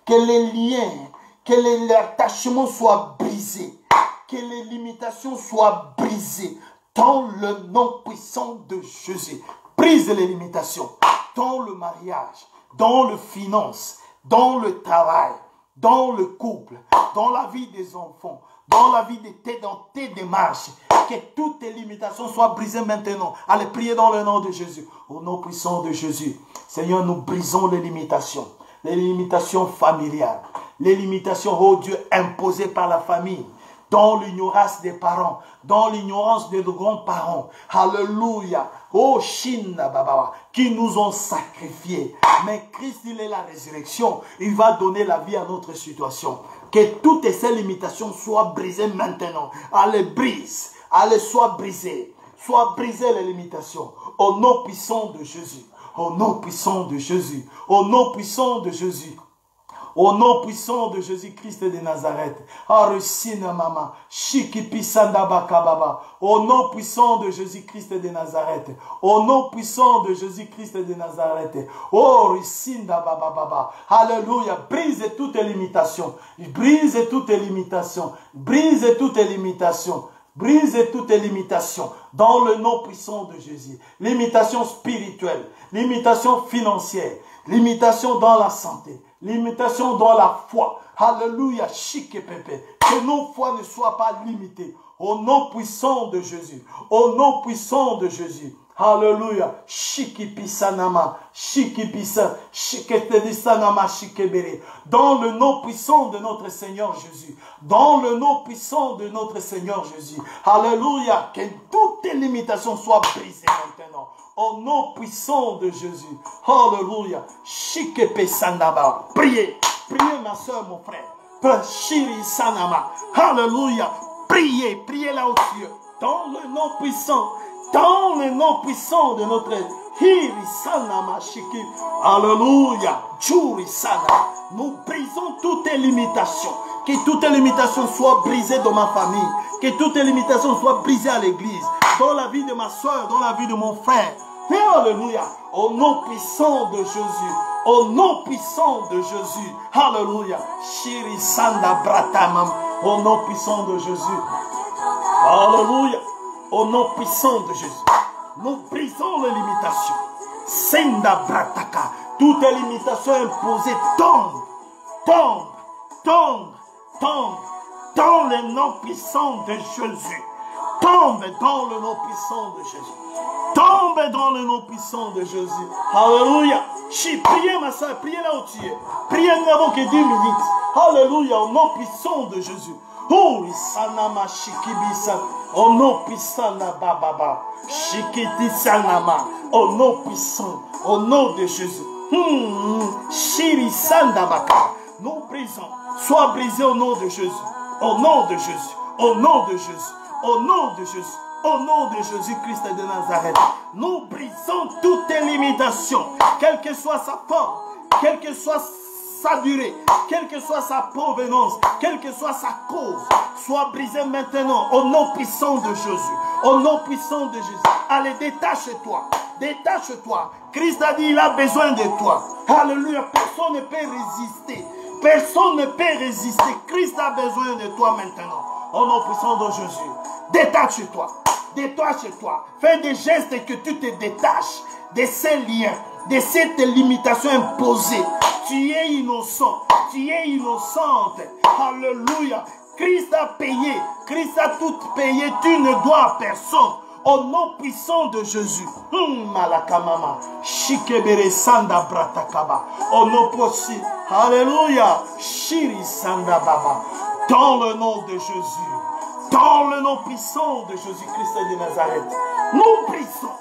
que les liens, que les attachements soient brisés, que les limitations soient brisées, dans le nom puissant de Jésus. Brise les limitations, dans le mariage, dans le finance, dans le travail, dans le couple, dans la vie des enfants, dans la vie dans tes démarches, que toutes tes limitations soient brisées maintenant. Allez, priez dans le nom de Jésus. Au nom puissant de Jésus. Seigneur, nous brisons les limitations familiales, les limitations, oh Dieu, imposées par la famille, dans l'ignorance des parents, dans l'ignorance de nos grands-parents. Alléluia. Oh, Shinna Baba, qui nous ont sacrifiés. Mais Christ, il est la résurrection. Il va donner la vie à notre situation. Que toutes ces limitations soient brisées maintenant. Allez, brise. Allez, sois brisé. Sois brisé les limitations. Au nom puissant de Jésus. Au nom puissant de Jésus. Au nom puissant de Jésus. Au nom puissant de Jésus-Christ de Nazareth. Au nom puissant de Jésus-Christ de Nazareth. Au nom puissant de Jésus-Christ de Nazareth. Oh, alléluia. Brise toutes les limitations. Brise toutes les limitations. Brise toutes les limitations. Brise toutes les limitations dans le nom puissant de Jésus. Limitations spirituelles, limitations financières, limitations dans la santé, limitations dans la foi. Alléluia, chic et pépé. Que nos foi ne soient pas limitées. Au nom puissant de Jésus. Au nom puissant de Jésus. Alléluia. Shikipisanama, shikipisa, shiketedisanama, shikebere. Dans le nom puissant de notre Seigneur Jésus. Dans le nom puissant de notre Seigneur Jésus. Alléluia. Que toutes les limitations soient brisées maintenant. Au nom puissant de Jésus. Alléluia. Shikepesanama. Priez. Priez ma soeur, mon frère. Shiri sanama. Alléluia. Priez. Priez là aux cieux. Dans le nom puissant. Dans le nom puissant de notre Hirisanama Shiki. Alléluia. Jurisana. Nous brisons toutes les limitations. Que toutes les limitations soient brisées dans ma famille. Que toutes les limitations soient brisées à l'église. Dans la vie de ma soeur, dans la vie de mon frère. Alléluia. Au nom puissant de Jésus. Au nom puissant de Jésus. Alléluia. Shirisanda Bratamam. Au nom puissant de Jésus. Alléluia. Au nom puissant de Jésus, nous brisons les limitations. Senda Brataka, toutes les limitations imposées tombent, tombent, tombent, tombent dans le nom puissant de Jésus. Tombe dans le nom puissant de Jésus. Tombe dans le nom puissant de Jésus. Alléluia. Priez ma soeur, priez là où tu es. Priez, nous n'avons que 10 minutes. Alléluia, au nom puissant de Jésus. Oh, Sanama Shikibisa. Au nom puissant de Baba. Shikiti Sanama. Au nom puissant. Au nom de Jésus. Shiri Sandabaka. Nous brisons. Sois brisé au nom de Jésus. Au nom de Jésus. Au nom de Jésus. Au nom de Jésus. Au nom de Jésus-Christ de Nazareth. Nous brisons toutes les limitations. Quelle que soit sa forme. Quelle que soit sa durée, quelle que soit sa provenance, quelle que soit sa cause, soit brisée maintenant au nom puissant de Jésus. Au nom puissant de Jésus. Allez, détache-toi. Détache-toi. Christ a dit, il a besoin de toi. Alléluia. Personne ne peut résister. Personne ne peut résister. Christ a besoin de toi maintenant. Au nom puissant de Jésus. Détache-toi. Détache-toi. Fais des gestes que tu te détaches de ces liens, de cette limitation imposée. Tu es innocent. Tu es innocente. Alléluia. Christ a payé. Christ a tout payé. Tu ne dois à personne. Au nom puissant de Jésus. Malakamama. Shikebere Sanda Bratakaba. Au nom possible. Alléluia. Shiri Sanda Baba. Dans le nom de Jésus. Dans le nom puissant de Jésus-Christ de Nazareth. Nous brisons.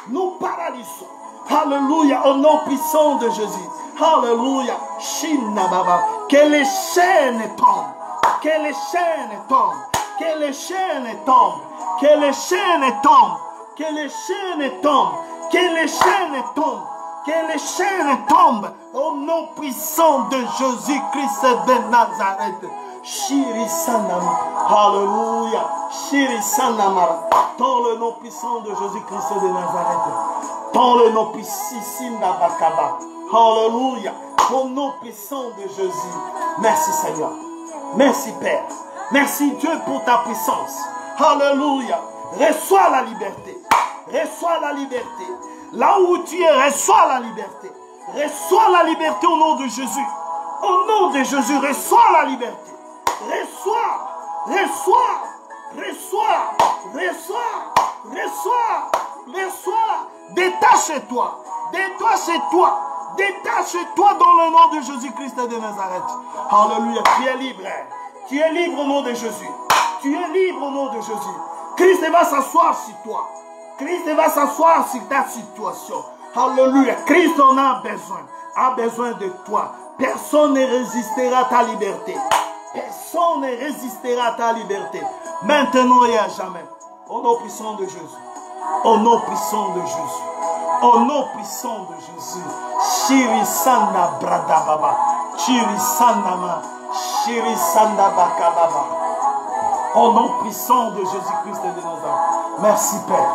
Nous paralysons. Alléluia. Au nom puissant de Jésus. Alléluia. Shinna Baba. Que les chaînes tombent. Que les chaînes tombent. Que les chaînes tombent. Que les chaînes tombent. Que les chaînes tombent. Que les chaînes tombent. Que les chaînes tombent. Au nom puissant de Jésus-Christ de Nazareth. Shiri Sanama. Alléluia. Shiri Sanama. Dans le nom puissant de Jésus-Christ de Nazareth. Dans le nom puissant de Bakaba. Alléluia. Au nom puissant de Jésus. Merci Seigneur. Merci Père. Merci Dieu pour ta puissance. Alléluia. Reçois la liberté. Reçois la liberté. Là où tu es, reçois la liberté. Reçois la liberté au nom de Jésus. Au nom de Jésus, reçois la liberté. Reçois. Reçois. Reçois. Reçois. Reçois. Reçois. Détache-toi. Détache-toi. Détache-toi dans le nom de Jésus-Christ de Nazareth. Alléluia. Tu es libre. Tu es libre au nom de Jésus. Tu es libre au nom de Jésus. Christ va s'asseoir sur toi. Christ va s'asseoir sur ta situation. Alléluia. Christ en a besoin de toi. Personne ne résistera à ta liberté. Personne ne résistera à ta liberté. Maintenant et à jamais. Au nom puissant de Jésus. Au nom puissant de Jésus. Au nom puissant de Jésus. Shirisana brada baba. Shirisana ma. Shirisana baka baba. Au nom puissant de Jésus-Christ de Nazareth. Merci Père.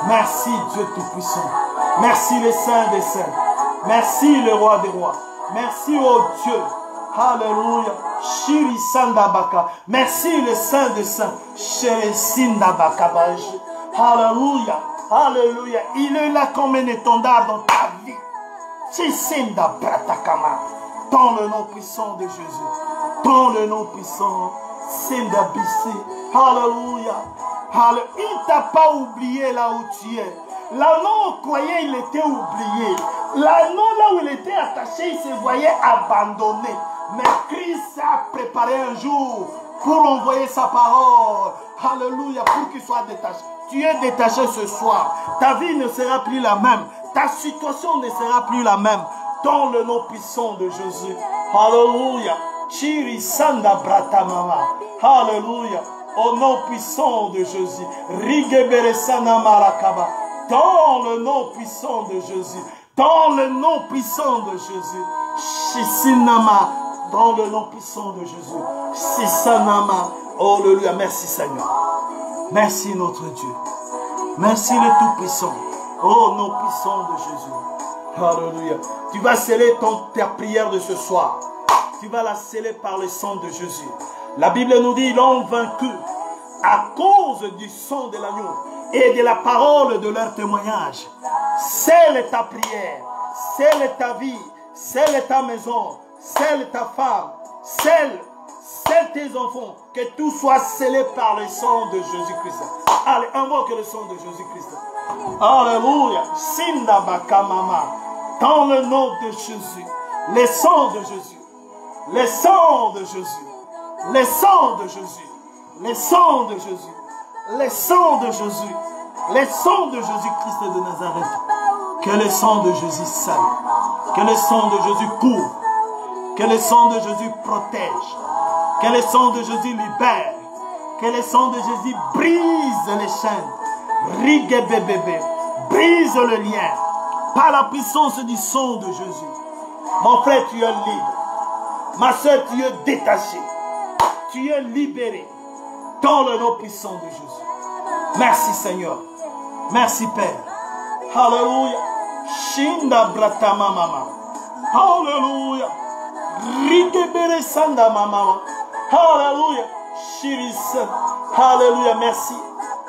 Merci Dieu Tout-Puissant. Merci le Saint des Saints. Merci le Roi des Rois. Merci oh Dieu. Alléluia. Shirisanda baka. Merci le Saint des Saints. Shirisinda baka. Alléluia. Alléluia. Il est là comme un étendard dans ta vie. Shisinda bratakama. Dans le nom puissant de Jésus. Dans le nom puissant. Sinda bisi. Alléluia. Il ne t'a pas oublié là où tu es. Là non, on croyait il était oublié. Là non, là où il était attaché, il se voyait abandonné. Mais Christ a préparé un jour pour envoyer sa parole. Alléluia, pour qu'il soit détaché. Tu es détaché ce soir. Ta vie ne sera plus la même. Ta situation ne sera plus la même. Dans le nom puissant de Jésus. Alléluia. Chiri Sanda Brata Mama. Alléluia. Au nom puissant de Jésus. Rigebere Sana Marakaba. Dans le nom puissant de Jésus. Dans le nom puissant de Jésus. Shisinama. Dans le nom puissant de Jésus. Shisanama. Alléluia. Merci Seigneur. Merci notre Dieu. Merci le Tout-Puissant. Oh nom puissant de Jésus. Alléluia. Tu vas sceller ta prière de ce soir. Tu vas la sceller par le sang de Jésus. La Bible nous dit, ils l'ont vaincu à cause du sang de l'agneau et de la parole de leur témoignage. Scelle ta prière, scelle ta vie, scelle ta maison, scelle ta femme, scelle tes enfants, que tout soit scellé par le sang de Jésus-Christ. Allez, invoque le sang de Jésus-Christ. Alléluia. Sindabaka mama. Dans le nom de Jésus, le sang de Jésus, le sang de Jésus, le sang de Jésus, le sang de Jésus, le sang de Jésus, le sang de Jésus-Christ de Nazareth. Que le sang de Jésus salve, que le sang de Jésus couvre, que le sang de Jésus protège, que le sang de Jésus libère, que le sang de Jésus brise les chaînes, rigue bébé, brise le lien, par la puissance du sang de Jésus. Mon frère, tu es libre. Ma soeur, tu es détaché. Tu es libéré dans le nom puissant de Jésus. Merci Seigneur. Merci Père. Alléluia. Shinda bratama mama. Alléluia. Rigebere sanda mama. Alléluia. Shiris. Alléluia. Merci.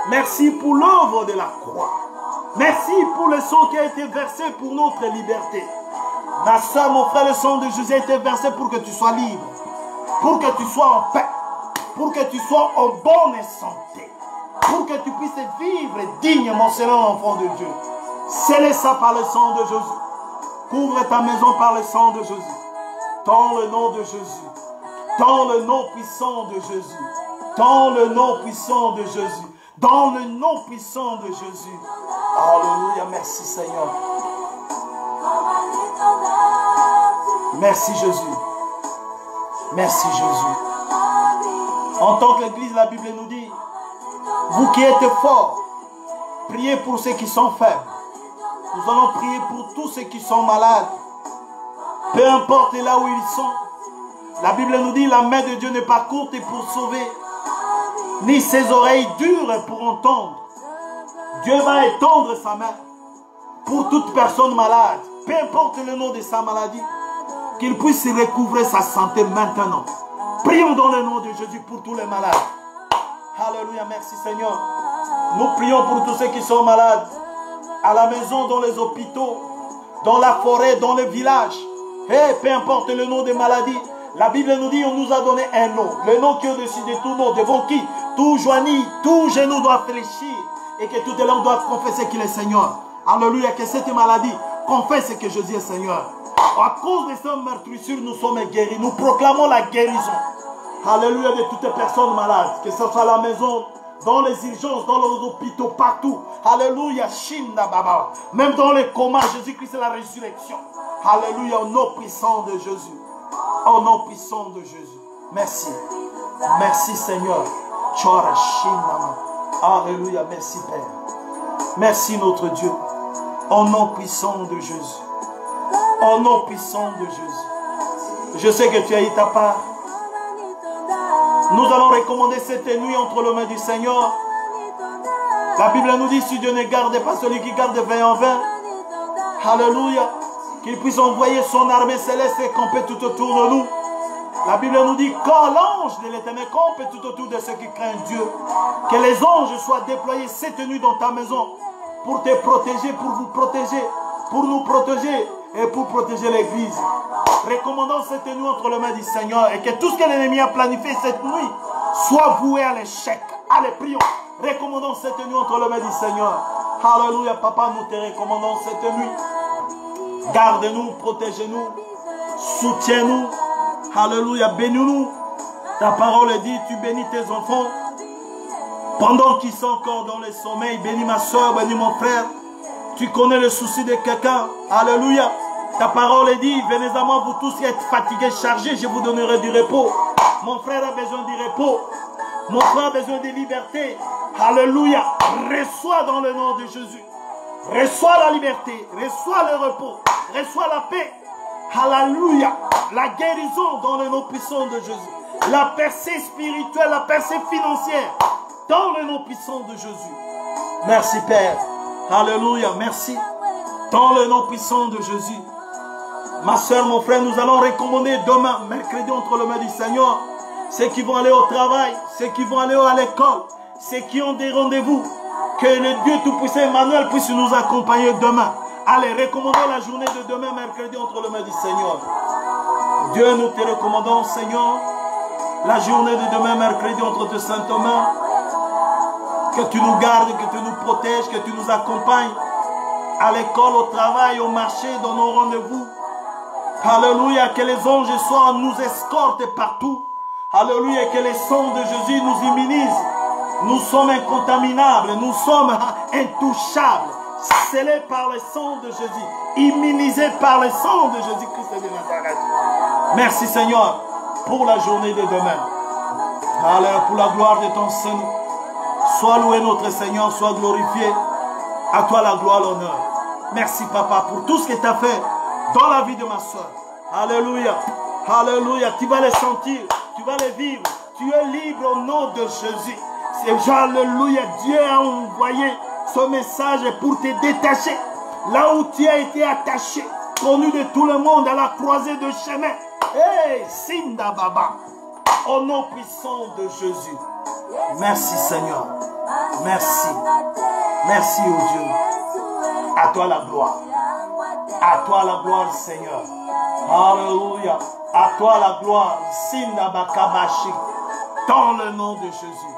Merci pour l'œuvre de la croix. Merci pour le sang qui a été versé pour notre liberté. Ma soeur, mon frère, le sang de Jésus a été versé pour que tu sois libre. Pour que tu sois en paix. Pour que tu sois en bonne santé. Pour que tu puisses vivre dignement selon l'enfant de Dieu. Scellez ça par le sang de Jésus. Couvre ta maison par le sang de Jésus. Dans le nom de Jésus. Dans le nom puissant de Jésus. Dans le nom puissant de Jésus. Dans le nom puissant de Jésus. Alléluia. Merci Seigneur. Merci Jésus. Merci Jésus. En tant qu'Église, la Bible nous dit, vous qui êtes forts, priez pour ceux qui sont faibles. Nous allons prier pour tous ceux qui sont malades. Peu importe là où ils sont. La Bible nous dit, la main de Dieu n'est pas courte pour sauver, ni ses oreilles dures pour entendre. Dieu va étendre sa main pour toute personne malade. Peu importe le nom de sa maladie, qu'il puisse recouvrer sa santé maintenant. Prions dans le nom de Jésus pour tous les malades. Alléluia, merci Seigneur. Nous prions pour tous ceux qui sont malades, à la maison, dans les hôpitaux, dans la forêt, dans les villages. Et peu importe le nom des maladies, la Bible nous dit, on nous a donné un nom. Le nom qui est au-dessus de tout nom, devant qui tout joignit, tout genou doit fléchir et que toute langue doit confesser qu'il est Seigneur. Alléluia, que cette maladie confesse que Jésus est Seigneur. À cause de cette meurtrissure, nous sommes guéris. Nous proclamons la guérison. Alléluia, de toutes les personnes malades. Que ce soit à la maison, dans les urgences, dans les hôpitaux, partout. Alléluia, Shinda Baba. Même dans les comas, Jésus-Christ est la résurrection. Alléluia, au nom puissant de Jésus. Au nom puissant de Jésus. Merci. Merci Seigneur. Chora Shinda. Alléluia, merci Père. Merci notre Dieu. Au nom puissant de Jésus. Au nom puissant de Jésus. Je sais que tu as eu ta part. Nous allons recommander cette nuit entre les mains du Seigneur. La Bible nous dit, si Dieu ne garde pas celui qui garde 20 en 20. Alléluia. Qu'il puisse envoyer son armée céleste et camper tout autour de nous. La Bible nous dit, quand l'ange de l'Éternel campe tout autour de ceux qui craignent Dieu. Que les anges soient déployés cette nuit dans ta maison. Pour te protéger, pour vous protéger. Pour nous protéger et pour protéger l'Église. Recommandons cette nuit entre les mains du Seigneur. Et que tout ce que l'ennemi a planifié cette nuit soit voué à l'échec. Allez, prions. Recommandons cette nuit entre les mains du Seigneur. Alléluia, papa, nous te recommandons cette nuit. Garde-nous, protège-nous, soutiens-nous. Alléluia, bénis-nous. Ta parole dit, tu bénis tes enfants. Pendant qu'ils sont encore dans le sommeil, bénis ma soeur, bénis mon frère. Tu connais le souci de quelqu'un. Alléluia. Ta parole dit, venez à moi, vous tous qui êtes fatigués, chargés, je vous donnerai du repos. Mon frère a besoin du repos. Mon frère a besoin de liberté. Alléluia. Reçois dans le nom de Jésus. Reçois la liberté. Reçois le repos. Reçois la paix. Alléluia. La guérison dans le nom puissant de Jésus. La percée spirituelle, la percée financière dans le nom puissant de Jésus. Merci Père. Alléluia. Merci. Dans le nom puissant de Jésus. Ma soeur, mon frère, nous allons recommander demain, mercredi, entre les mains du Seigneur, ceux qui vont aller au travail, ceux qui vont aller à l'école, ceux qui ont des rendez-vous. Que le Dieu Tout-Puissant Emmanuel puisse nous accompagner demain. Allez, recommandons la journée de demain, mercredi, entre les mains du Seigneur. Dieu, nous te recommandons, Seigneur, la journée de demain, mercredi, entre tes saintes mains. Que tu nous gardes, que tu nous protèges, que tu nous accompagnes à l'école, au travail, au marché, dans nos rendez-vous. Alléluia, que les anges soient, nous escortent partout. Alléluia, que les sang de Jésus nous immunisent. Nous sommes incontaminables, nous sommes intouchables, scellés par le sang de Jésus, immunisés par le sang de Jésus-Christ de Nazareth. Merci Seigneur pour la journée de demain. Allez, pour la gloire de ton Saint. Sois loué notre Seigneur, sois glorifié. À toi la gloire, l'honneur. Merci Papa pour tout ce que tu as fait dans la vie de ma soeur. Alléluia. Alléluia. Tu vas les sentir, tu vas les vivre. Tu es libre au nom de Jésus. Alléluia, Dieu a envoyé ce message pour te détacher. Là où tu as été attaché, connu de tout le monde à la croisée de chemin. Hey, Sinda Baba. Au nom puissant de Jésus. Merci Seigneur. Merci. Merci au Dieu. À toi la gloire. À toi la gloire Seigneur. Alléluia. À toi la gloire. Sinda Bakabashi. Dans le nom de Jésus.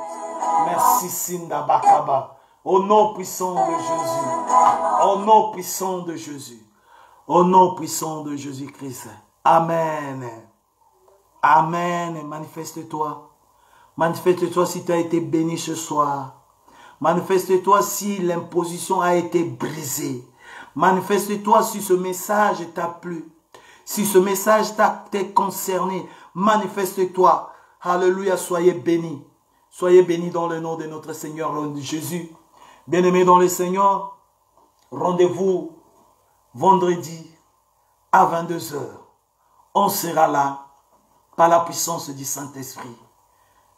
Merci Sinda Bakaba. Au nom puissant de Jésus. Au nom puissant de Jésus. Au nom puissant de Jésus-Christ. Amen. Amen. Manifeste-toi. Manifeste-toi si tu as été béni ce soir. Manifeste-toi si l'imposition a été brisée. Manifeste-toi si ce message t'a plu. Si ce message t'a concerné. Manifeste-toi. Alléluia, soyez bénis. Soyez bénis dans le nom de notre Seigneur Jésus. Bien-aimés dans le Seigneur, rendez-vous vendredi à 22 h. On sera là par la puissance du Saint-Esprit.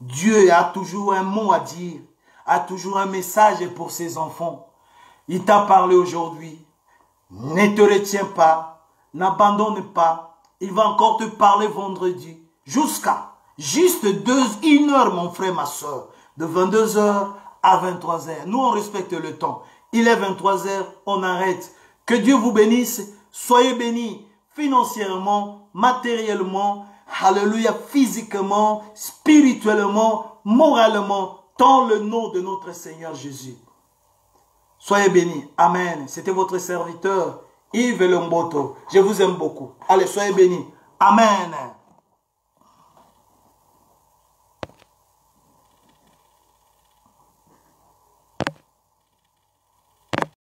Dieu a toujours un mot à dire, a toujours un message pour ses enfants. Il t'a parlé aujourd'hui. Ne te retiens pas, n'abandonne pas. Il va encore te parler vendredi jusqu'à juste 1 heure, mon frère, ma soeur. De 22 h à 23 h. Nous, on respecte le temps. Il est 23 h, on arrête. Que Dieu vous bénisse. Soyez bénis financièrement, matériellement, alléluia, physiquement, spirituellement, moralement, dans le nom de notre Seigneur Jésus. Soyez bénis. Amen. C'était votre serviteur, Yves Lomboto. Je vous aime beaucoup. Allez, soyez bénis. Amen.